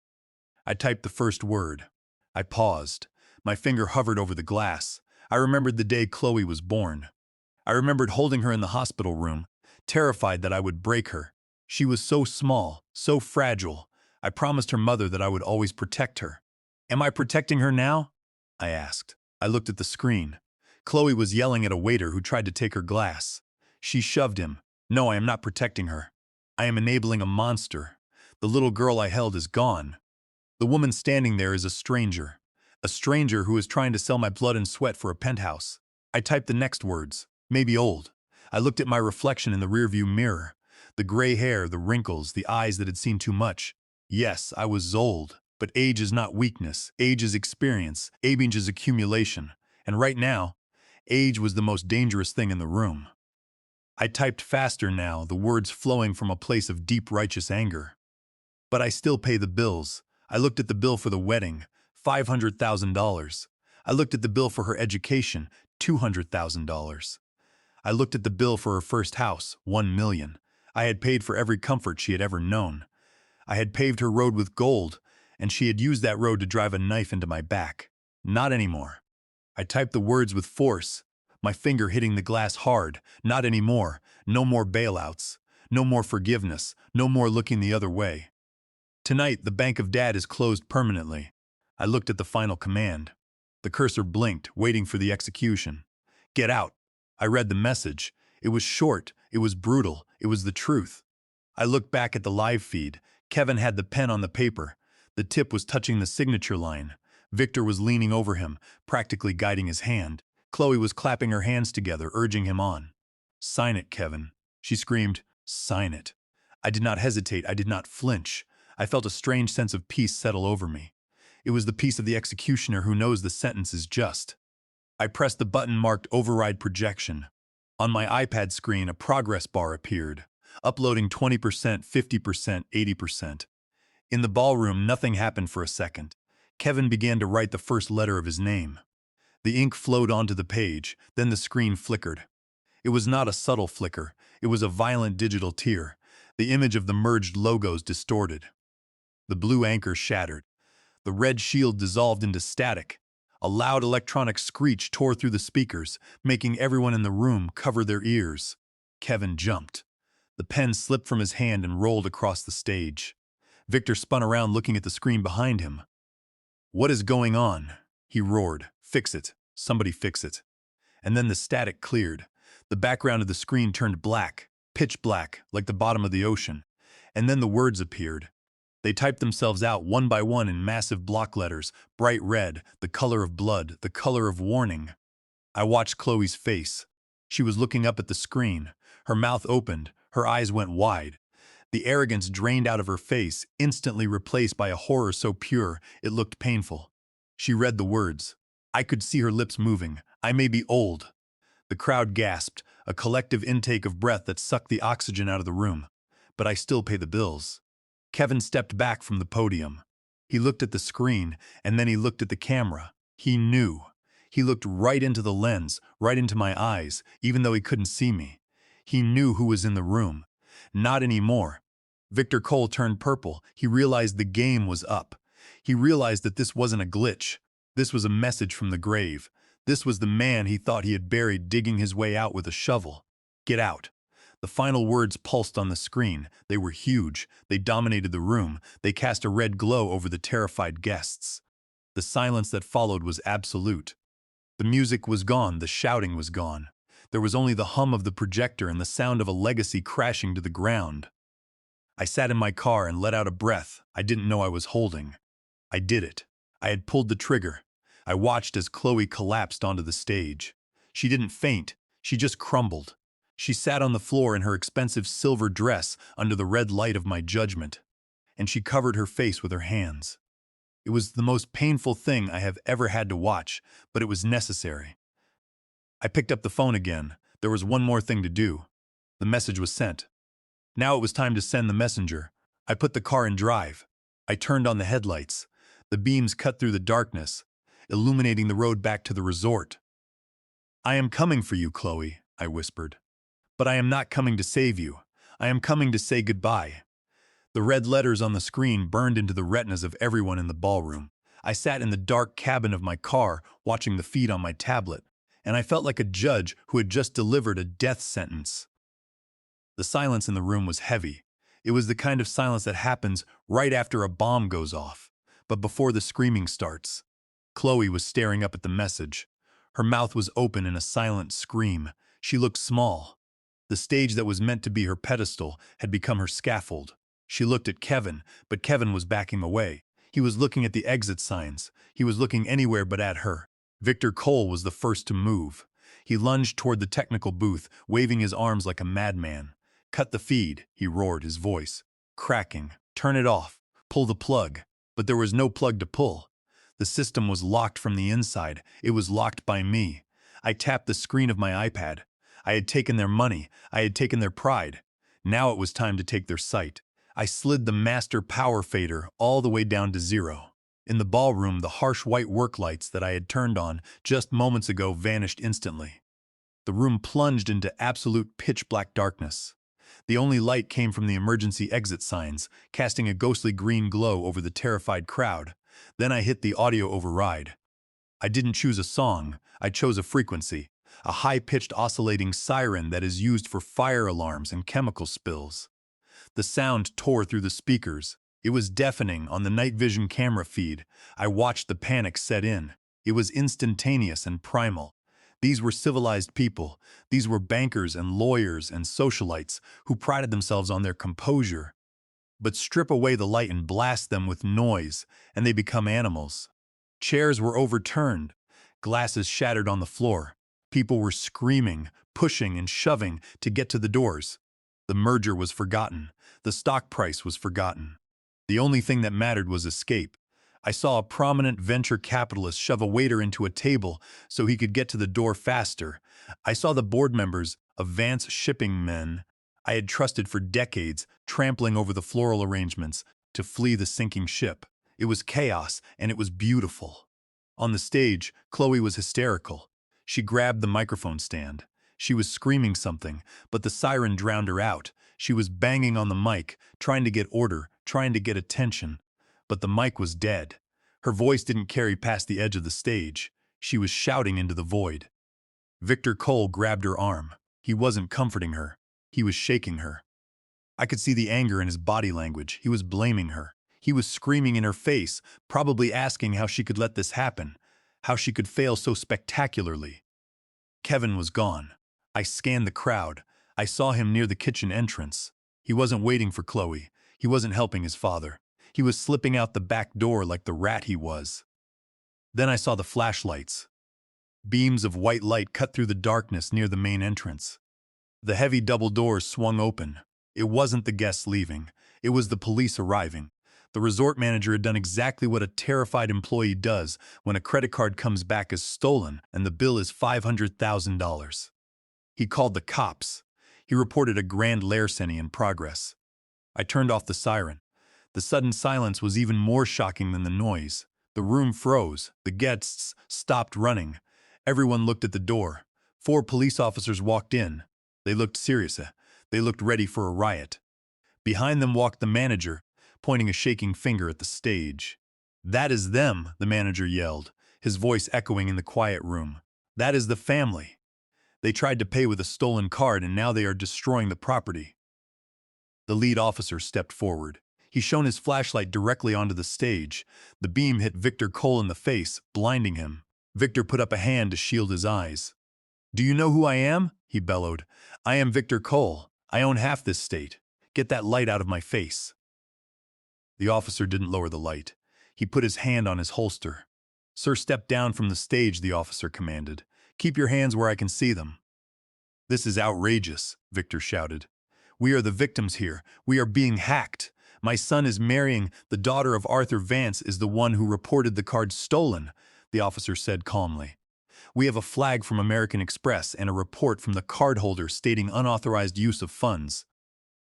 I typed the first word. I paused. My finger hovered over the glass. I remembered the day Chloe was born. I remembered holding her in the hospital room, terrified that I would break her. She was so small, so fragile. I promised her mother that I would always protect her. Am I protecting her now? I asked. I looked at the screen. Chloe was yelling at a waiter who tried to take her glass. She shoved him. No, I am not protecting her. I am enabling a monster. The little girl I held is gone. The woman standing there is a stranger. A stranger who is trying to sell my blood and sweat for a penthouse. I typed the next words. Maybe old. I looked at my reflection in the rearview mirror. The gray hair, the wrinkles, the eyes that had seen too much. Yes, I was old. But age is not weakness. Age is experience. Age is accumulation. And right now, age was the most dangerous thing in the room. I typed faster now, the words flowing from a place of deep righteous anger. But I still pay the bills. I looked at the bill for the wedding, $500,000. I looked at the bill for her education, $200,000. I looked at the bill for her first house, $1 million. I had paid for every comfort she had ever known. I had paved her road with gold, and she had used that road to drive a knife into my back. Not anymore. I typed the words with force, my finger hitting the glass hard. Not anymore. No more bailouts. No more forgiveness. No more looking the other way. Tonight, the Bank of Dad is closed permanently. I looked at the final command. The cursor blinked, waiting for the execution. Get out. I read the message. It was short. It was brutal. It was the truth. I looked back at the live feed. Kevin had the pen on the paper. The tip was touching the signature line. Victor was leaning over him, practically guiding his hand. Chloe was clapping her hands together, urging him on. Sign it, Kevin. She screamed, sign it. I did not hesitate. I did not flinch. I felt a strange sense of peace settle over me. It was the peace of the executioner who knows the sentence is just. I pressed the button marked Override Projection. On my iPad screen, a progress bar appeared, uploading 20%, 50%, 80%. In the ballroom, nothing happened for a second. Kevin began to write the first letter of his name. The ink flowed onto the page, then the screen flickered. It was not a subtle flicker, it was a violent digital tear. The image of the merged logos distorted. The blue anchor shattered. The red shield dissolved into static. A loud electronic screech tore through the speakers, making everyone in the room cover their ears. Kevin jumped. The pen slipped from his hand and rolled across the stage. Victor spun around looking at the screen behind him. What is going on? He roared. Fix it. Somebody fix it. And then the static cleared. The background of the screen turned black, pitch black, like the bottom of the ocean. And then the words appeared. They typed themselves out one by one in massive block letters, bright red, the color of blood, the color of warning. I watched Chloe's face. She was looking up at the screen. Her mouth opened, her eyes went wide. The arrogance drained out of her face, instantly replaced by a horror so pure it looked painful. She read the words. I could see her lips moving. I may be old. The crowd gasped, a collective intake of breath that sucked the oxygen out of the room. But I still pay the bills. Kevin stepped back from the podium. He looked at the screen, and then he looked at the camera. He knew. He looked right into the lens, right into my eyes, even though he couldn't see me. He knew who was in the room. Not anymore. Victor Cole turned purple. He realized the game was up. He realized that this wasn't a glitch. This was a message from the grave. This was the man he thought he had buried digging his way out with a shovel. Get out. The final words pulsed on the screen. They were huge. They dominated the room. They cast a red glow over the terrified guests. The silence that followed was absolute. The music was gone. The shouting was gone. There was only the hum of the projector and the sound of a legacy crashing to the ground. I sat in my car and let out a breath I didn't know I was holding. I did it. I had pulled the trigger. I watched as Chloe collapsed onto the stage. She didn't faint. She just crumbled. She sat on the floor in her expensive silver dress under the red light of my judgment, and she covered her face with her hands. It was the most painful thing I have ever had to watch, but it was necessary. I picked up the phone again. There was one more thing to do. The message was sent. Now it was time to send the messenger. I put the car in drive. I turned on the headlights. The beams cut through the darkness, illuminating the road back to the resort. I am coming for you, Chloe, I whispered. But I am not coming to save you. I am coming to say goodbye. The red letters on the screen burned into the retinas of everyone in the ballroom. I sat in the dark cabin of my car watching the feed on my tablet, and I felt like a judge who had just delivered a death sentence. The silence in the room was heavy. It was the kind of silence that happens right after a bomb goes off, but before the screaming starts. Chloe was staring up at the message. Her mouth was open in a silent scream. She looked small. The stage that was meant to be her pedestal had become her scaffold. She looked at Kevin, but Kevin was backing away. He was looking at the exit signs. He was looking anywhere but at her. Victor Cole was the first to move. He lunged toward the technical booth, waving his arms like a madman. "Cut the feed," he roared, his voice cracking. "Turn it off. Pull the plug." But there was no plug to pull. The system was locked from the inside. It was locked by me. I tapped the screen of my iPad. I had taken their money. I had taken their pride. Now it was time to take their sight. I slid the master power fader all the way down to 0. In the ballroom, the harsh white work lights that I had turned on just moments ago vanished instantly. The room plunged into absolute pitch-black darkness. The only light came from the emergency exit signs, casting a ghostly green glow over the terrified crowd. Then I hit the audio override. I didn't choose a song, I chose a frequency, a high-pitched oscillating siren that is used for fire alarms and chemical spills. The sound tore through the speakers. It was deafening on the night vision camera feed. I watched the panic set in. It was instantaneous and primal. These were civilized people. These were bankers and lawyers and socialites who prided themselves on their composure. But strip away the light and blast them with noise, and they become animals. Chairs were overturned. Glasses shattered on the floor. People were screaming, pushing, and shoving to get to the doors. The merger was forgotten. The stock price was forgotten. The only thing that mattered was escape. I saw a prominent venture capitalist shove a waiter into a table so he could get to the door faster. I saw the board members of Vance Shipping men I had trusted for decades trampling over the floral arrangements to flee the sinking ship. It was chaos, and it was beautiful. On the stage, Chloe was hysterical. She grabbed the microphone stand. She was screaming something, but the siren drowned her out. She was banging on the mic, trying to get order, trying to get attention. But the mic was dead. Her voice didn't carry past the edge of the stage. She was shouting into the void. Victor Cole grabbed her arm. He wasn't comforting her. He was shaking her. I could see the anger in his body language. He was blaming her. He was screaming in her face, probably asking how she could let this happen, how she could fail so spectacularly. Kevin was gone. I scanned the crowd. I saw him near the kitchen entrance. He wasn't waiting for Chloe. He wasn't helping his father. He was slipping out the back door like the rat he was. Then I saw the flashlights. Beams of white light cut through the darkness near the main entrance. The heavy double doors swung open. It wasn't the guests leaving. It was the police arriving. The resort manager had done exactly what a terrified employee does when a credit card comes back as stolen and the bill is $500,000. He called the cops. He reported a grand larceny in progress. I turned off the siren. The sudden silence was even more shocking than the noise. The room froze. The guests stopped running. Everyone looked at the door. 4 police officers walked in. They looked serious. They looked ready for a riot. Behind them walked the manager, pointing a shaking finger at the stage. "That is them," the manager yelled, his voice echoing in the quiet room. "That is the family. They tried to pay with a stolen card and now they are destroying the property." The lead officer stepped forward. He shone his flashlight directly onto the stage. The beam hit Victor Cole in the face, blinding him. Victor put up a hand to shield his eyes. "Do you know who I am?" he bellowed. "I am Victor Cole. I own half this state. Get that light out of my face." The officer didn't lower the light. He put his hand on his holster. "Sir, step down from the stage," the officer commanded. "Keep your hands where I can see them." "This is outrageous," Victor shouted. "We are the victims here. We are being hacked. My son is marrying the daughter of Arthur Vance is the one who reported the card stolen," the officer said calmly. "We have a flag from American Express and a report from the cardholder stating unauthorized use of funds.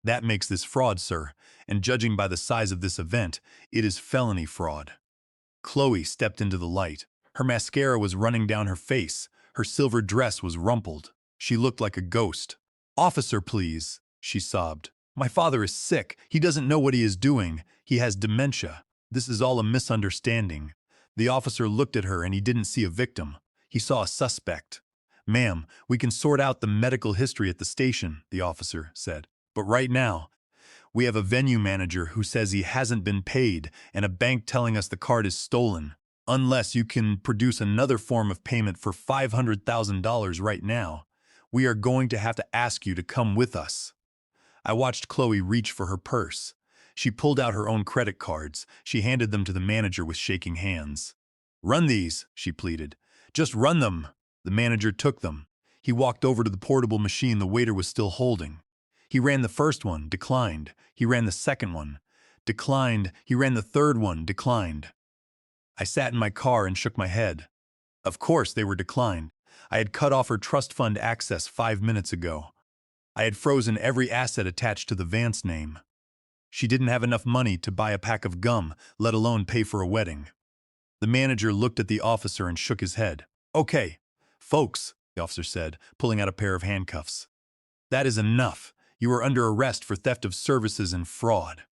That makes this fraud, sir, and judging by the size of this event, it is felony fraud." Chloe stepped into the light. Her mascara was running down her face. Her silver dress was rumpled. She looked like a ghost. "Officer, please," she sobbed. "My father is sick. He doesn't know what he is doing. He has dementia. This is all a misunderstanding." The officer looked at her and he didn't see a victim. He saw a suspect. "Ma'am, we can sort out the medical history at the station," the officer said. "But right now, we have a venue manager who says he hasn't been paid and a bank telling us the card is stolen. Unless you can produce another form of payment for $500,000 right now, we are going to have to ask you to come with us." I watched Chloe reach for her purse. She pulled out her own credit cards. She handed them to the manager with shaking hands. "Run these," she pleaded. "Just run them." The manager took them. He walked over to the portable machine the waiter was still holding. He ran the first one, declined. He ran the second one, declined. He ran the third one, declined. I sat in my car and shook my head. Of course they were declined. I had cut off her trust fund access 5 minutes ago. I had frozen every asset attached to the Vance name. She didn't have enough money to buy a pack of gum, let alone pay for a wedding. The manager looked at the officer and shook his head. "Okay, folks," the officer said, pulling out a pair of handcuffs. "That is enough. You are under arrest for theft of services and fraud."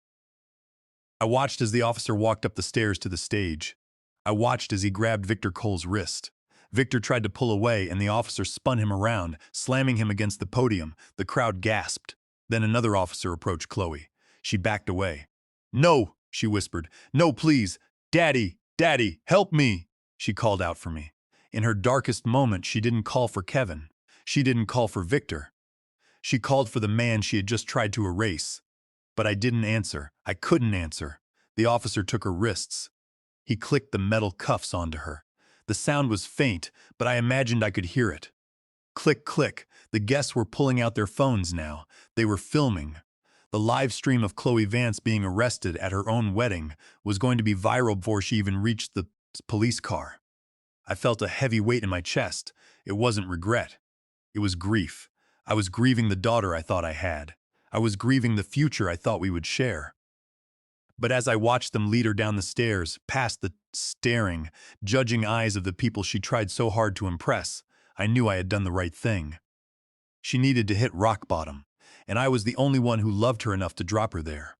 I watched as the officer walked up the stairs to the stage. I watched as he grabbed Victor Cole's wrist. Victor tried to pull away, and the officer spun him around, slamming him against the podium. The crowd gasped. Then another officer approached Chloe. She backed away. "No," she whispered. "No, please. Daddy, Daddy, help me." She called out for me. In her darkest moment, she didn't call for Kevin. She didn't call for Victor. She called for the man she had just tried to erase. But I didn't answer. I couldn't answer. The officer took her wrists. He clicked the metal cuffs onto her. The sound was faint, but I imagined I could hear it. Click, click. The guests were pulling out their phones now. They were filming. The live stream of Chloe Vance being arrested at her own wedding was going to be viral before she even reached the police car. I felt a heavy weight in my chest. It wasn't regret. It was grief. I was grieving the daughter I thought I had. I was grieving the future I thought we would share. But as I watched them lead her down the stairs, past the staring, judging eyes of the people she tried so hard to impress, I knew I had done the right thing. She needed to hit rock bottom, and I was the only one who loved her enough to drop her there.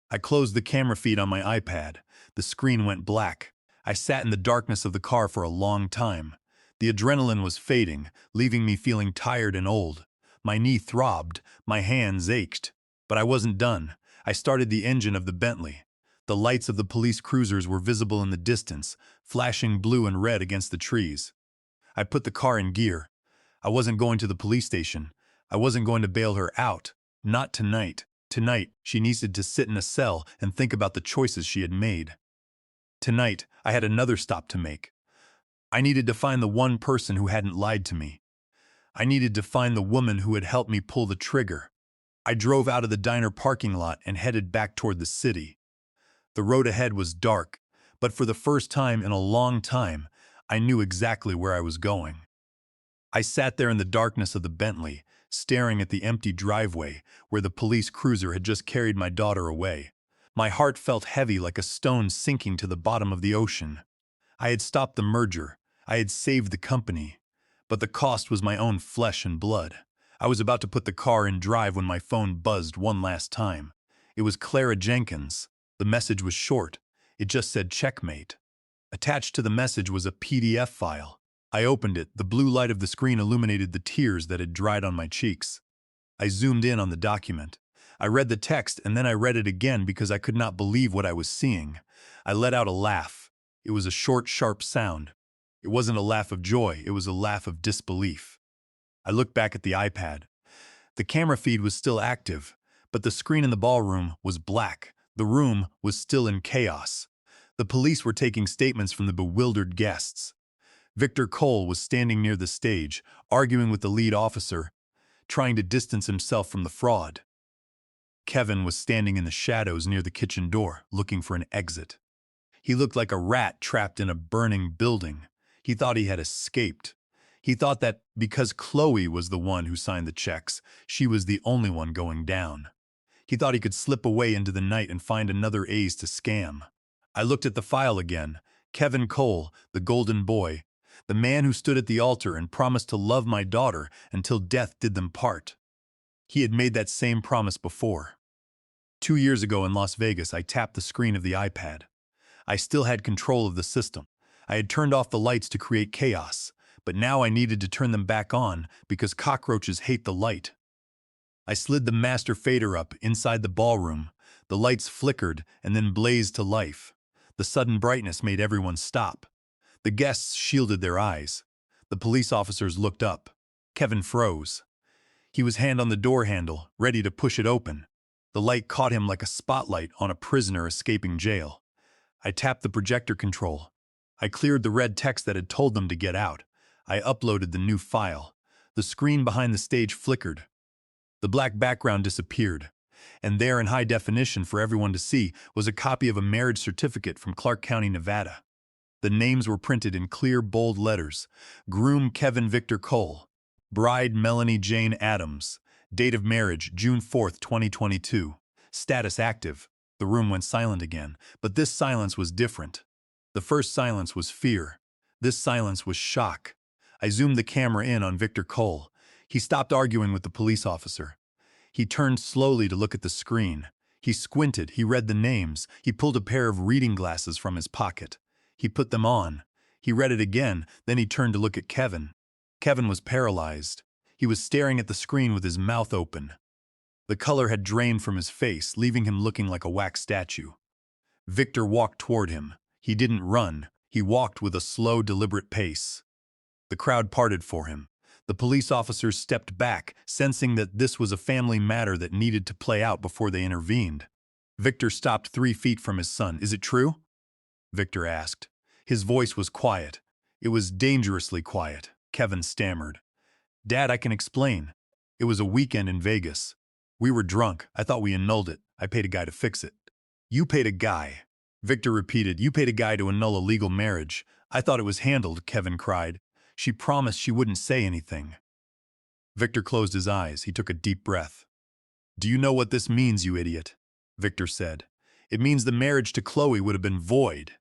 I closed the camera feed on my iPad. The screen went black. I sat in the darkness of the car for a long time. The adrenaline was fading, leaving me feeling tired and old. My knee throbbed, my hands ached. But I wasn't done. I started the engine of the Bentley. The lights of the police cruisers were visible in the distance, flashing blue and red against the trees. I put the car in gear. I wasn't going to the police station. I wasn't going to bail her out. Not tonight. Tonight, she needed to sit in a cell and think about the choices she had made. Tonight, I had another stop to make. I needed to find the one person who hadn't lied to me. I needed to find the woman who had helped me pull the trigger. I drove out of the diner parking lot and headed back toward the city. The road ahead was dark, but for the first time in a long time, I knew exactly where I was going. I sat there in the darkness of the Bentley, staring at the empty driveway where the police cruiser had just carried my daughter away. My heart felt heavy like a stone sinking to the bottom of the ocean. I had stopped the merger. I had saved the company. But the cost was my own flesh and blood. I was about to put the car in drive when my phone buzzed one last time. It was Clara Jenkins. The message was short. It just said checkmate. Attached to the message was a PDF file. I opened it. The blue light of the screen illuminated the tears that had dried on my cheeks. I zoomed in on the document. I read the text and then I read it again because I could not believe what I was seeing. I let out a laugh. It was a short, sharp sound. It wasn't a laugh of joy. It was a laugh of disbelief. I looked back at the iPad. The camera feed was still active, but the screen in the ballroom was black. The room was still in chaos. The police were taking statements from the bewildered guests. Victor Cole was standing near the stage, arguing with the lead officer, trying to distance himself from the fraud. Kevin was standing in the shadows near the kitchen door, looking for an exit. He looked like a rat trapped in a burning building. He thought he had escaped. He thought that because Chloe was the one who signed the checks, she was the only one going down. He thought he could slip away into the night and find another ace to scam. I looked at the file again. Kevin Cole, the golden boy, the man who stood at the altar and promised to love my daughter until death did them part. He had made that same promise before. 2 years ago in Las Vegas, I tapped the screen of the iPad. I still had control of the system. I had turned off the lights to create chaos, but now I needed to turn them back on because cockroaches hate the light. I slid the master fader up inside the ballroom. The lights flickered and then blazed to life. The sudden brightness made everyone stop. The guests shielded their eyes. The police officers looked up. Kevin froze. He was hand on the door handle, ready to push it open. The light caught him like a spotlight on a prisoner escaping jail. I tapped the projector control. I cleared the red text that had told them to get out. I uploaded the new file. The screen behind the stage flickered. The black background disappeared. And there, in high definition for everyone to see, was a copy of a marriage certificate from Clark County, Nevada. The names were printed in clear, bold letters. Groom Kevin Victor Cole. Bride Melanie Jane Adams. Date of marriage June 4th, 2022. Status active. The room went silent again, but this silence was different. The first silence was fear. This silence was shock. I zoomed the camera in on Victor Cole. He stopped arguing with the police officer. He turned slowly to look at the screen. He squinted, he read the names, he pulled a pair of reading glasses from his pocket. He put them on. He read it again, then he turned to look at Kevin. Kevin was paralyzed. He was staring at the screen with his mouth open. The color had drained from his face, leaving him looking like a wax statue. Victor walked toward him. He didn't run. He walked with a slow, deliberate pace. The crowd parted for him. The police officers stepped back, sensing that this was a family matter that needed to play out before they intervened. Victor stopped 3 feet from his son. "Is it true?" Victor asked. His voice was quiet. It was dangerously quiet. Kevin stammered. "Dad, I can explain. It was a weekend in Vegas. We were drunk. I thought we annulled it. I paid a guy to fix it." "You paid a guy?" Victor repeated. "You paid a guy to annul a legal marriage. I thought it was handled," Kevin cried. "She promised she wouldn't say anything." Victor closed his eyes. He took a deep breath. "Do you know what this means, you idiot?" Victor said. "It means the marriage to Chloe would have been void,"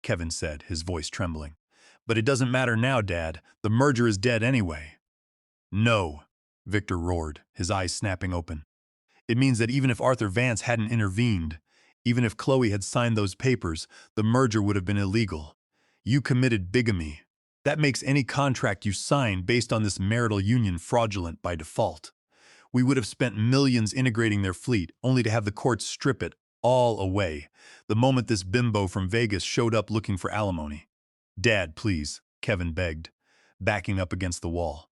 Kevin said, his voice trembling. "But it doesn't matter now, Dad. The merger is dead anyway." "No," Victor roared, his eyes snapping open. "It means that even if Arthur Vance hadn't intervened, even if Chloe had signed those papers, the merger would have been illegal. You committed bigamy. That makes any contract you sign based on this marital union fraudulent by default. We would have spent millions integrating their fleet, only to have the courts strip it all away the moment this bimbo from Vegas showed up looking for alimony." "Dad, please," Kevin begged, backing up against the wall.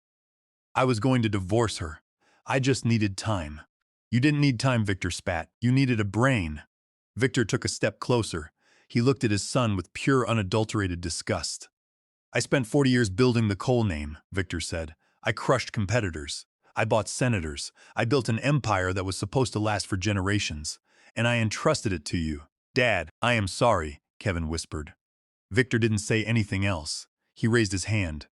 "I was going to divorce her. I just needed time." "You didn't need time," Victor spat. "You needed a brain." Victor took a step closer. He looked at his son with pure, unadulterated disgust. "I spent 40 years building the Cole name," Victor said. "I crushed competitors. I bought senators. I built an empire that was supposed to last for generations. And I entrusted it to you. Dad, I am sorry," Kevin whispered. Victor didn't say anything else. He raised his hand.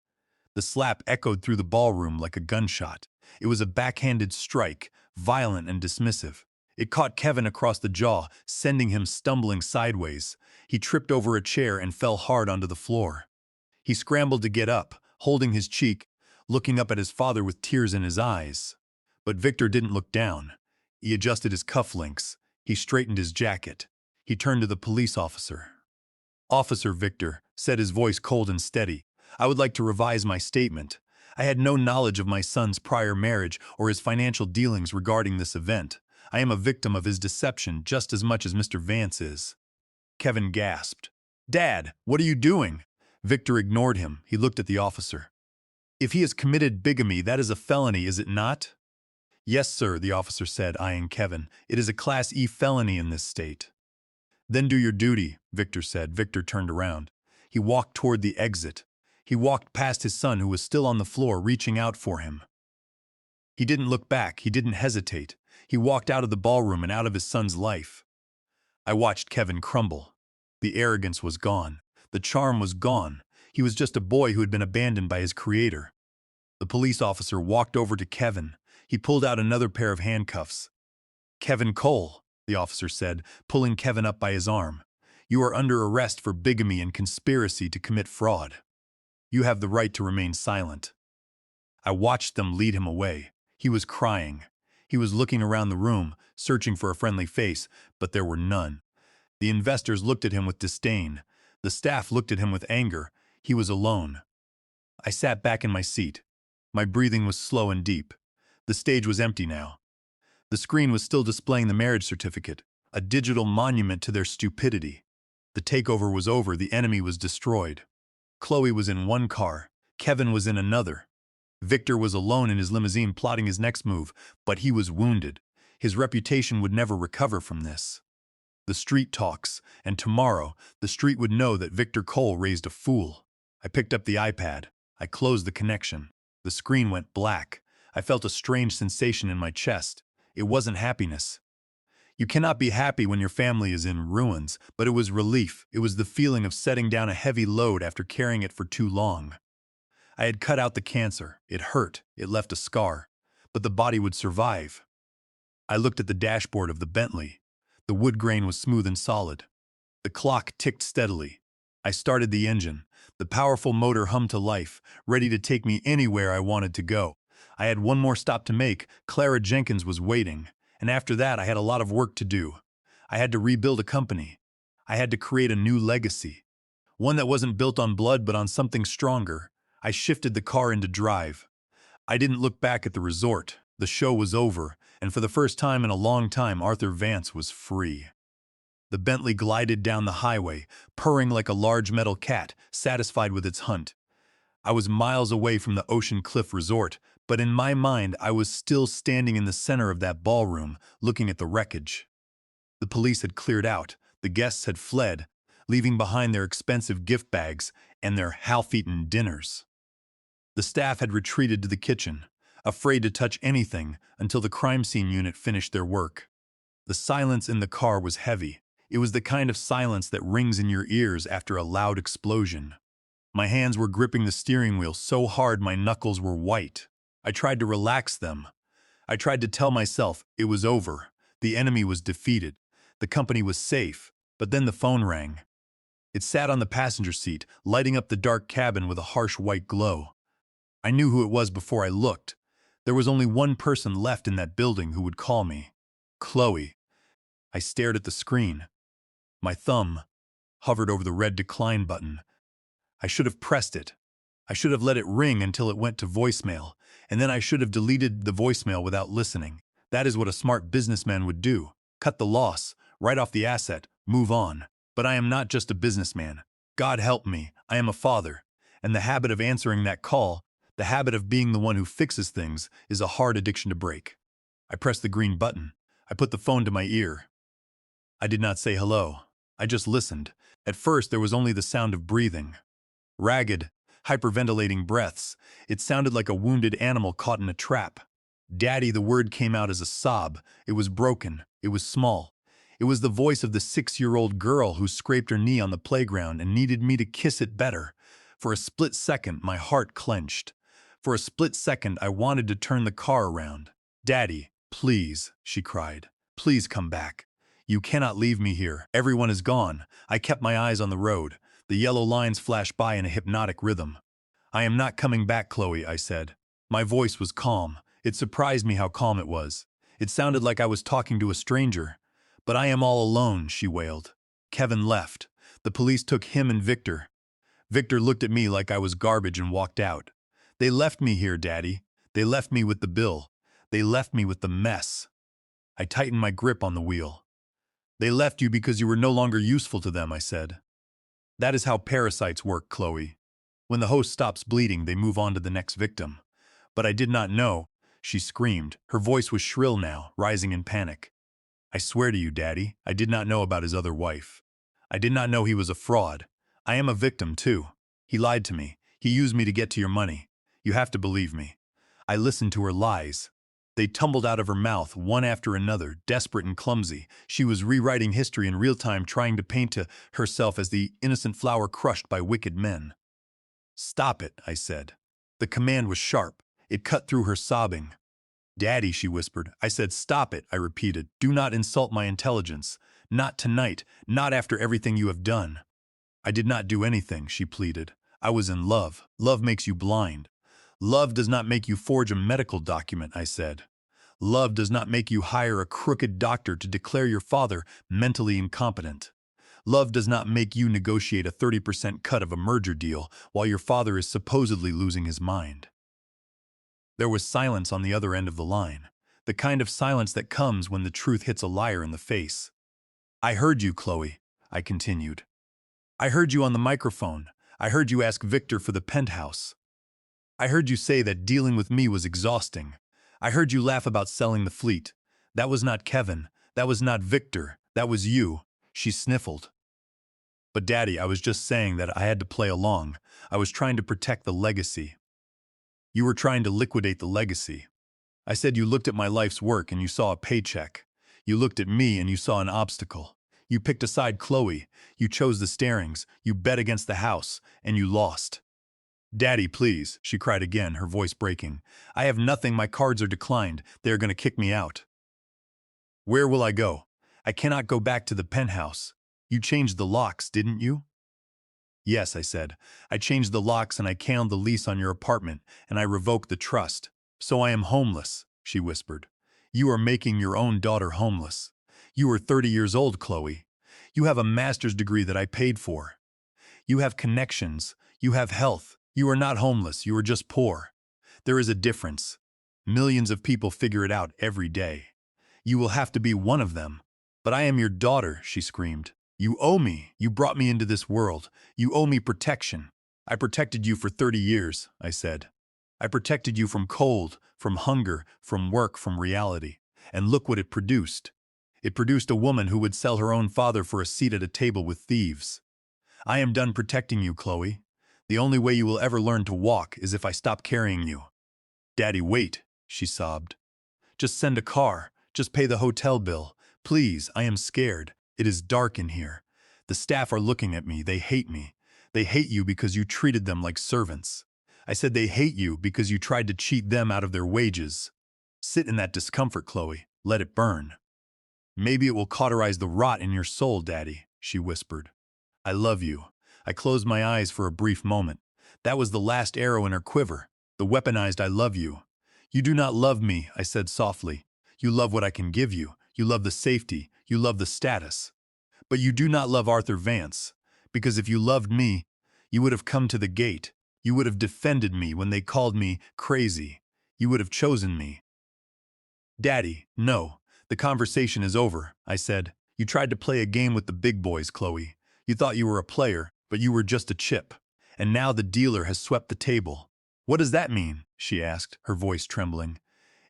The slap echoed through the ballroom like a gunshot. It was a backhanded strike, violent and dismissive. It caught Kevin across the jaw, sending him stumbling sideways. He tripped over a chair and fell hard onto the floor. He scrambled to get up, holding his cheek, looking up at his father with tears in his eyes. But Victor didn't look down. He adjusted his cufflinks. He straightened his jacket. He turned to the police officer. "Officer Victor," said, his voice cold and steady, "I would like to revise my statement. I had no knowledge of my son's prior marriage or his financial dealings regarding this event. I am a victim of his deception just as much as Mr. Vance is." Kevin gasped. "Dad, what are you doing?" Victor ignored him. He looked at the officer. "If he has committed bigamy, that is a felony, is it not?" "Yes, sir," the officer said, eyeing Kevin. "It is a Class E felony in this state." "Then do your duty," Victor said. Victor turned around. He walked toward the exit. He walked past his son, who was still on the floor, reaching out for him. He didn't look back. He didn't hesitate. He walked out of the ballroom and out of his son's life. I watched Kevin crumble. The arrogance was gone. The charm was gone. He was just a boy who had been abandoned by his creator. The police officer walked over to Kevin. He pulled out another pair of handcuffs. "Kevin Cole," the officer said, pulling Kevin up by his arm. "You are under arrest for bigamy and conspiracy to commit fraud. You have the right to remain silent." I watched them lead him away. He was crying. He was looking around the room, searching for a friendly face, but there were none. The investors looked at him with disdain. The staff looked at him with anger. He was alone. I sat back in my seat. My breathing was slow and deep. The stage was empty now. The screen was still displaying the marriage certificate, a digital monument to their stupidity. The takeover was over, the enemy was destroyed. Chloe was in one car, Kevin was in another. Victor was alone in his limousine plotting his next move, but he was wounded. His reputation would never recover from this. The street talks, and tomorrow the street would know that Victor Cole raised a fool. I picked up the iPad. I closed the connection. The screen went black. I felt a strange sensation in my chest. It wasn't happiness. You cannot be happy when your family is in ruins, but it was relief. It was the feeling of setting down a heavy load after carrying it for too long. I had cut out the cancer. It hurt. It left a scar. But the body would survive. I looked at the dashboard of the Bentley. The wood grain was smooth and solid. The clock ticked steadily. I started the engine. The powerful motor hummed to life, ready to take me anywhere I wanted to go. I had one more stop to make. Clara Jenkins was waiting. And after that, I had a lot of work to do. I had to rebuild a company. I had to create a new legacy. One that wasn't built on blood but on something stronger. I shifted the car into drive. I didn't look back at the resort. The show was over, and for the first time in a long time, Arthur Vance was free. The Bentley glided down the highway, purring like a large metal cat, satisfied with its hunt. I was miles away from the Ocean Cliff Resort, but in my mind I was still standing in the center of that ballroom, looking at the wreckage. The police had cleared out, the guests had fled, leaving behind their expensive gift bags and their half-eaten dinners. The staff had retreated to the kitchen, afraid to touch anything until the crime scene unit finished their work. The silence in the car was heavy. It was the kind of silence that rings in your ears after a loud explosion. My hands were gripping the steering wheel so hard my knuckles were white. I tried to relax them. I tried to tell myself it was over. The enemy was defeated. The company was safe. But then the phone rang. It sat on the passenger seat, lighting up the dark cabin with a harsh white glow. I knew who it was before I looked. There was only one person left in that building who would call me. Chloe. I stared at the screen. My thumb hovered over the red decline button. I should have pressed it. I should have let it ring until it went to voicemail, and then I should have deleted the voicemail without listening. That is what a smart businessman would do. Cut the loss, write off the asset, move on. But I am not just a businessman. God help me, I am a father. And the habit of answering that call, the habit of being the one who fixes things, is a hard addiction to break. I pressed the green button. I put the phone to my ear. I did not say hello. I just listened. At first, there was only the sound of breathing. Ragged, hyperventilating breaths. It sounded like a wounded animal caught in a trap. Daddy, the word came out as a sob. It was broken. It was small. It was the voice of the 6-year-old girl who scraped her knee on the playground and needed me to kiss it better. For a split second, my heart clenched. For a split second, I wanted to turn the car around. Daddy, please, she cried. Please come back. You cannot leave me here. Everyone is gone. I kept my eyes on the road. The yellow lines flashed by in a hypnotic rhythm. I am not coming back, Chloe, I said. My voice was calm. It surprised me how calm it was. It sounded like I was talking to a stranger. But I am all alone, she wailed. Kevin left. The police took him and Victor. Victor looked at me like I was garbage and walked out. They left me here, Daddy. They left me with the bill. They left me with the mess. I tightened my grip on the wheel. They left you because you were no longer useful to them, I said. That is how parasites work, Chloe. When the host stops bleeding, they move on to the next victim. But I did not know, she screamed. Her voice was shrill now, rising in panic. I swear to you, Daddy, I did not know about his other wife. I did not know he was a fraud. I am a victim, too. He lied to me. He used me to get to your money. You have to believe me. I listened to her lies. They tumbled out of her mouth, one after another, desperate and clumsy. She was rewriting history in real time, trying to paint to herself as the innocent flower crushed by wicked men. Stop it, I said. The command was sharp. It cut through her sobbing. Daddy, she whispered. I said, stop it, I repeated. Do not insult my intelligence. Not tonight, not after everything you have done. I did not do anything, she pleaded. I was in love. Love makes you blind. Love does not make you forge a medical document, I said. Love does not make you hire a crooked doctor to declare your father mentally incompetent. Love does not make you negotiate a 30% cut of a merger deal while your father is supposedly losing his mind. There was silence on the other end of the line, the kind of silence that comes when the truth hits a liar in the face. I heard you, Chloe, I continued. I heard you on the microphone. I heard you ask Victor for the penthouse. I heard you say that dealing with me was exhausting. I heard you laugh about selling the fleet. That was not Kevin. That was not Victor. That was you. She sniffled. But Daddy, I was just saying that I had to play along. I was trying to protect the legacy. You were trying to liquidate the legacy. I said you looked at my life's work and you saw a paycheck. You looked at me and you saw an obstacle. You picked a side, Chloe. You chose the Starings. You bet against the house, and you lost. Daddy, please, she cried again, her voice breaking. I have nothing. My cards are declined. They are going to kick me out. Where will I go? I cannot go back to the penthouse. You changed the locks, didn't you? Yes, I said. I changed the locks and I canceled the lease on your apartment, and I revoked the trust. So I am homeless, she whispered. You are making your own daughter homeless. You are 30 years old, Chloe. You have a master's degree that I paid for. You have connections. You have health. You are not homeless. You are just poor. There is a difference. Millions of people figure it out every day. You will have to be one of them. But I am your daughter, she screamed. You owe me. You brought me into this world. You owe me protection. I protected you for 30 years, I said. I protected you from cold, from hunger, from work, from reality. And look what it produced. It produced a woman who would sell her own father for a seat at a table with thieves. I am done protecting you, Chloe. The only way you will ever learn to walk is if I stop carrying you. Daddy, wait, she sobbed. Just send a car. Just pay the hotel bill. Please, I am scared. It is dark in here. The staff are looking at me. They hate me. They hate you because you treated them like servants. I said they hate you because you tried to cheat them out of their wages. Sit in that discomfort, Chloe. Let it burn. Maybe it will cauterize the rot in your soul, Daddy, she whispered. I love you. I closed my eyes for a brief moment. That was the last arrow in her quiver, the weaponized I love you. You do not love me, I said softly. You love what I can give you. You love the safety. You love the status. But you do not love Arthur Vance, because if you loved me, you would have come to the gate. You would have defended me when they called me crazy. You would have chosen me. Daddy, no. The conversation is over, I said. You tried to play a game with the big boys, Chloe. You thought you were a player, but you were just a chip. And now the dealer has swept the table. What does that mean? She asked, her voice trembling.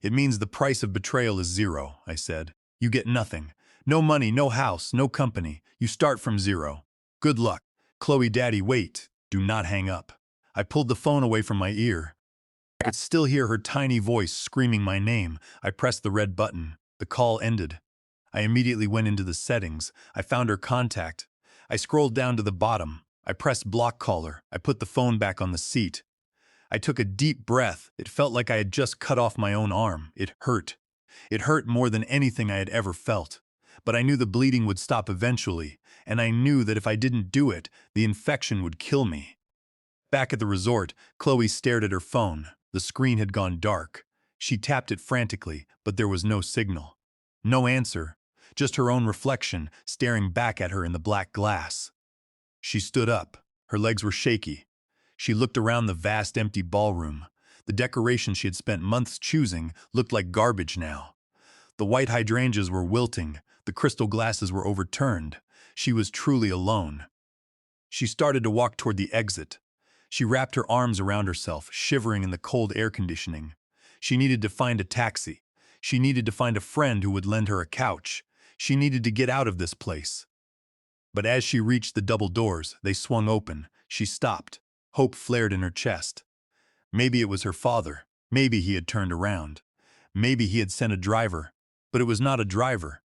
It means the price of betrayal is zero, I said. You get nothing. No money, no house, no company. You start from zero. Good luck. Chloe, Daddy, wait. Do not hang up. I pulled the phone away from my ear. I could still hear her tiny voice screaming my name. I pressed the red button. The call ended. I immediately went into the settings. I found her contact. I scrolled down to the bottom. I pressed block caller. I put the phone back on the seat. I took a deep breath. It felt like I had just cut off my own arm. It hurt. It hurt more than anything I had ever felt. But I knew the bleeding would stop eventually, and I knew that if I didn't do it, the infection would kill me. Back at the resort, Chloe stared at her phone. The screen had gone dark. She tapped it frantically, but there was no signal. No answer, just her own reflection staring back at her in the black glass. She stood up. Her legs were shaky. She looked around the vast empty ballroom. The decorations she had spent months choosing looked like garbage now. The white hydrangeas were wilting. The crystal glasses were overturned. She was truly alone. She started to walk toward the exit. She wrapped her arms around herself, shivering in the cold air conditioning. She needed to find a taxi. She needed to find a friend who would lend her a couch. She needed to get out of this place. But as she reached the double doors, they swung open. She stopped. Hope flared in her chest. Maybe it was her father. Maybe he had turned around. Maybe he had sent a driver. But it was not a driver.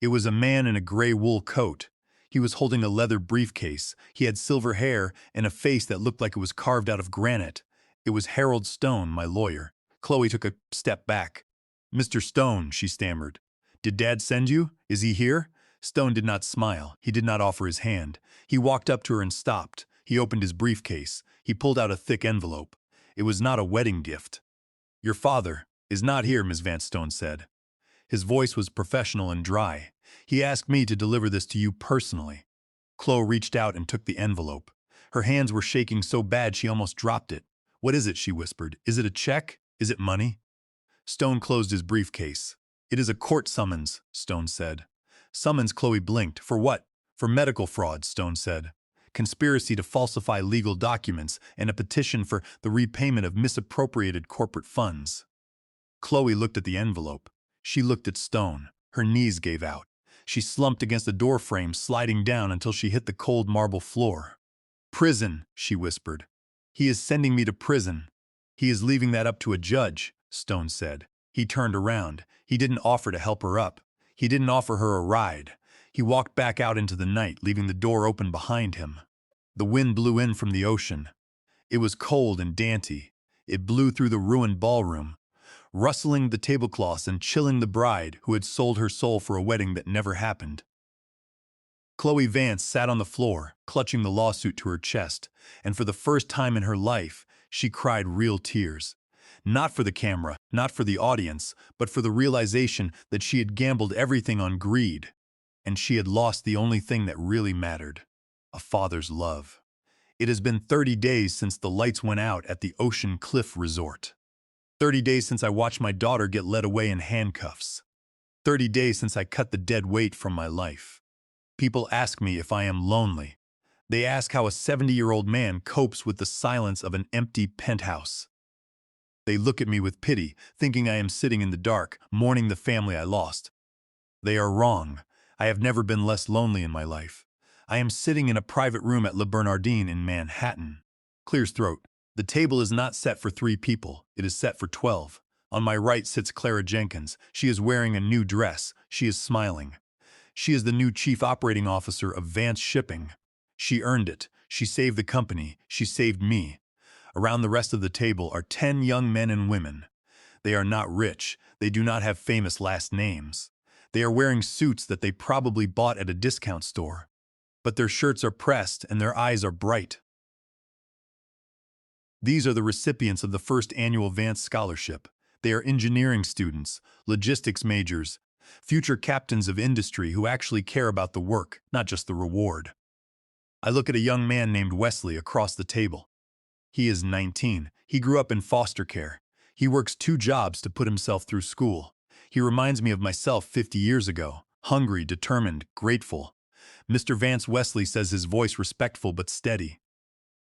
It was a man in a gray wool coat. He was holding a leather briefcase. He had silver hair and a face that looked like it was carved out of granite. It was Harold Stone, my lawyer. Chloe took a step back. Mr. Stone, she stammered. Did Dad send you? Is he here? Stone did not smile. He did not offer his hand. He walked up to her and stopped. He opened his briefcase. He pulled out a thick envelope. It was not a wedding gift. Your father is not here, Ms. Vance, Stone said. His voice was professional and dry. He asked me to deliver this to you personally. Chloe reached out and took the envelope. Her hands were shaking so bad she almost dropped it. "What is it?" she whispered. "Is it a check? Is it money?" Stone closed his briefcase. "It is a court summons," Stone said. "Summons." Chloe blinked. "For what?" "For medical fraud," Stone said. "Conspiracy to falsify legal documents and a petition for the repayment of misappropriated corporate funds." Chloe looked at the envelope. She looked at Stone. Her knees gave out. She slumped against the door frame, sliding down until she hit the cold marble floor. "Prison," she whispered. "He is sending me to prison." "He is leaving that up to a judge," Stone said. He turned around. He didn't offer to help her up. He didn't offer her a ride. He walked back out into the night, leaving the door open behind him. The wind blew in from the ocean. It was cold and dainty. It blew through the ruined ballroom, rustling the tablecloths and chilling the bride who had sold her soul for a wedding that never happened. Chloe Vance sat on the floor, clutching the lawsuit to her chest, and for the first time in her life, she cried real tears. Not for the camera, not for the audience, but for the realization that she had gambled everything on greed, and she had lost the only thing that really mattered: a father's love. It has been 30 days since the lights went out at the Ocean Cliff Resort. 30 days since I watched my daughter get led away in handcuffs. 30 days since I cut the dead weight from my life. People ask me if I am lonely. They ask how a 70-year-old man copes with the silence of an empty penthouse. They look at me with pity, thinking I am sitting in the dark, mourning the family I lost. They are wrong. I have never been less lonely in my life. I am sitting in a private room at Le Bernardin in Manhattan. Clears throat. The table is not set for 3 people. It is set for 12. On my right sits Clara Jenkins. She is wearing a new dress. She is smiling. She is the new chief operating officer of Vance Shipping. She earned it. She saved the company. She saved me. Around the rest of the table are 10 young men and women. They are not rich. They do not have famous last names. They are wearing suits that they probably bought at a discount store. But their shirts are pressed and their eyes are bright. These are the recipients of the first annual Vance Scholarship. They are engineering students, logistics majors, future captains of industry who actually care about the work, not just the reward. I look at a young man named Wesley across the table. He is 19. He grew up in foster care. He works 2 jobs to put himself through school. He reminds me of myself 50 years ago, hungry, determined, grateful. Mr. Vance, Wesley says, his voice respectful but steady.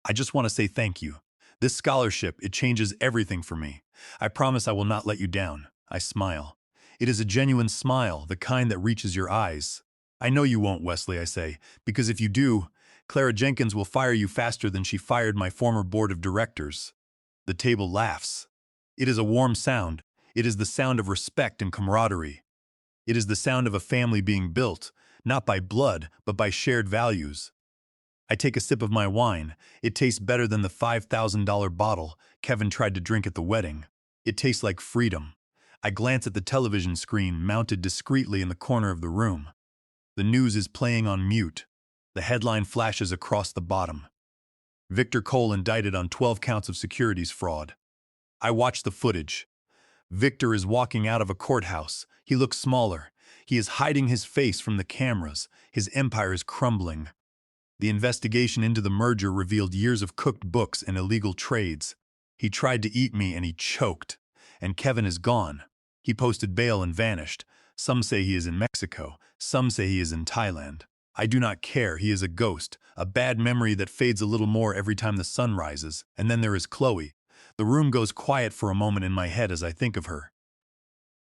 "I just want to say thank you. This scholarship, it changes everything for me. I promise I will not let you down." I smile. It is a genuine smile, the kind that reaches your eyes. "I know you won't, Wesley," I say, "because if you do, Clara Jenkins will fire you faster than she fired my former board of directors." The table laughs. It is a warm sound. It is the sound of respect and camaraderie. It is the sound of a family being built, not by blood, but by shared values. I take a sip of my wine. It tastes better than the $5,000 bottle Kevin tried to drink at the wedding. It tastes like freedom. I glance at the television screen mounted discreetly in the corner of the room. The news is playing on mute. The headline flashes across the bottom: Victor Cole indicted on 12 counts of securities fraud. I watch the footage. Victor is walking out of a courthouse. He looks smaller. He is hiding his face from the cameras. His empire is crumbling. The investigation into the merger revealed years of cooked books and illegal trades. He tried to eat me and he choked. And Kevin is gone. He posted bail and vanished. Some say he is in Mexico. Some say he is in Thailand. I do not care. He is a ghost, a bad memory that fades a little more every time the sun rises. And then there is Chloe. The room goes quiet for a moment in my head as I think of her.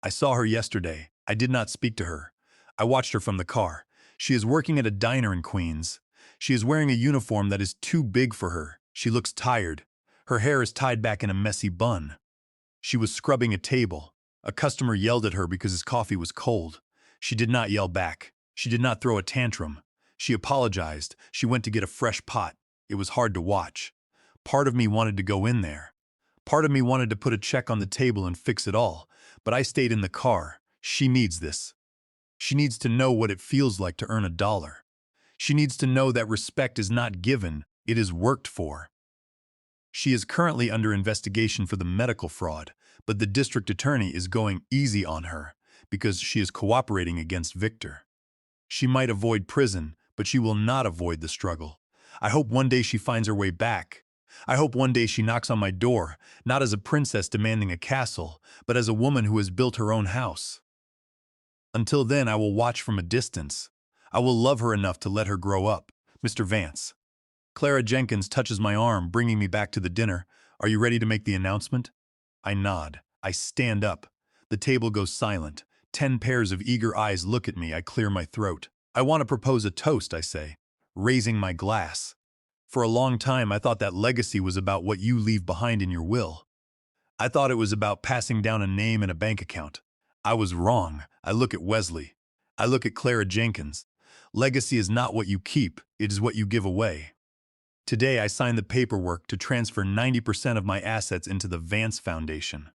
I saw her yesterday. I did not speak to her. I watched her from the car. She is working at a diner in Queens. She is wearing a uniform that is too big for her. She looks tired. Her hair is tied back in a messy bun. She was scrubbing a table. A customer yelled at her because his coffee was cold. She did not yell back. She did not throw a tantrum. She apologized. She went to get a fresh pot. It was hard to watch. Part of me wanted to go in there. Part of me wanted to put a check on the table and fix it all. But I stayed in the car. She needs this. She needs to know what it feels like to earn $1. She needs to know that respect is not given, it is worked for. She is currently under investigation for the medical fraud, but the district attorney is going easy on her because she is cooperating against Victor. She might avoid prison, but she will not avoid the struggle. I hope one day she finds her way back. I hope one day she knocks on my door, not as a princess demanding a castle, but as a woman who has built her own house. Until then, I will watch from a distance. I will love her enough to let her grow up. Mr. Vance. Clara Jenkins touches my arm, bringing me back to the dinner. Are you ready to make the announcement? I nod. I stand up. The table goes silent. 10 pairs of eager eyes look at me. I clear my throat. I want to propose a toast, I say, raising my glass. For a long time, I thought that legacy was about what you leave behind in your will. I thought it was about passing down a name and a bank account. I was wrong. I look at Wesley. I look at Clara Jenkins. Legacy is not what you keep, it is what you give away. Today, I signed the paperwork to transfer 90% of my assets into the Vance Foundation.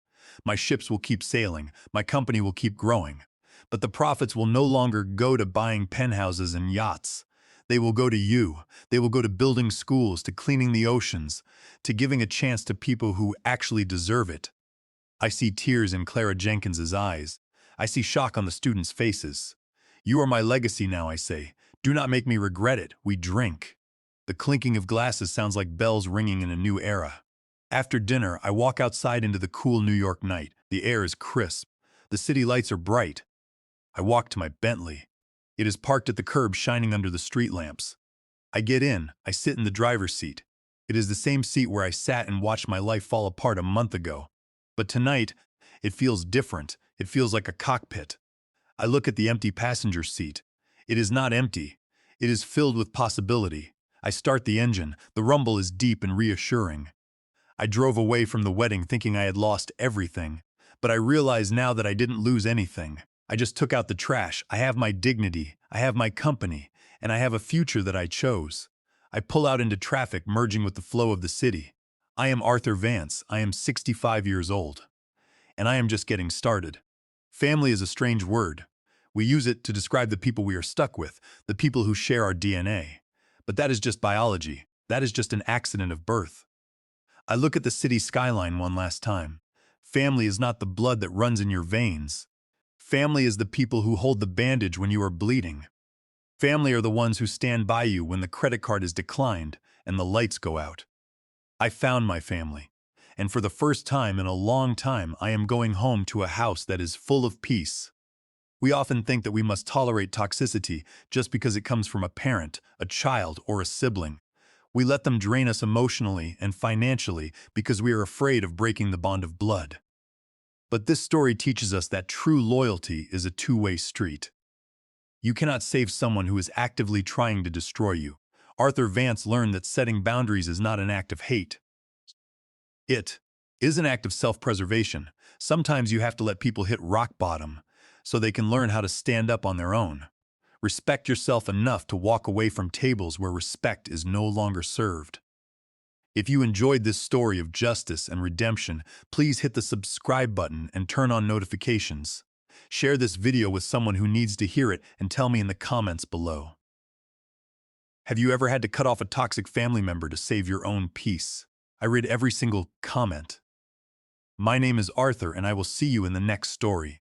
My ships will keep sailing, my company will keep growing, but the profits will no longer go to buying penthouses and yachts. They will go to you. They will go to building schools, to cleaning the oceans, to giving a chance to people who actually deserve it. I see tears in Clara Jenkins's eyes. I see shock on the students' faces. You are my legacy now, I say. Do not make me regret it. We drink. The clinking of glasses sounds like bells ringing in a new era. After dinner, I walk outside into the cool New York night. The air is crisp. The city lights are bright. I walk to my Bentley. It is parked at the curb, shining under the street lamps. I get in. I sit in the driver's seat. It is the same seat where I sat and watched my life fall apart a month ago. But tonight, it feels different. It feels like a cockpit. I look at the empty passenger seat. It is not empty. It is filled with possibility. I start the engine. The rumble is deep and reassuring. I drove away from the wedding thinking I had lost everything, but I realize now that I didn't lose anything. I just took out the trash. I have my dignity, I have my company, and I have a future that I chose. I pull out into traffic, merging with the flow of the city. I am Arthur Vance. I am 65 years old. And I am just getting started. Family is a strange word. We use it to describe the people we are stuck with, the people who share our DNA. But that is just biology. That is just an accident of birth. I look at the city skyline one last time. Family is not the blood that runs in your veins. Family is the people who hold the bandage when you are bleeding. Family are the ones who stand by you when the credit card is declined and the lights go out. I found my family, and for the first time in a long time, I am going home to a house that is full of peace. We often think that we must tolerate toxicity just because it comes from a parent, a child, or a sibling. We let them drain us emotionally and financially because we are afraid of breaking the bond of blood. But this story teaches us that true loyalty is a two-way street. You cannot save someone who is actively trying to destroy you. Arthur Vance learned that setting boundaries is not an act of hate. It is an act of self-preservation. Sometimes you have to let people hit rock bottom so they can learn how to stand up on their own. Respect yourself enough to walk away from tables where respect is no longer served. If you enjoyed this story of justice and redemption, please hit the subscribe button and turn on notifications. Share this video with someone who needs to hear it and tell me in the comments below. Have you ever had to cut off a toxic family member to save your own peace? I read every single comment. My name is Arthur, and I will see you in the next story.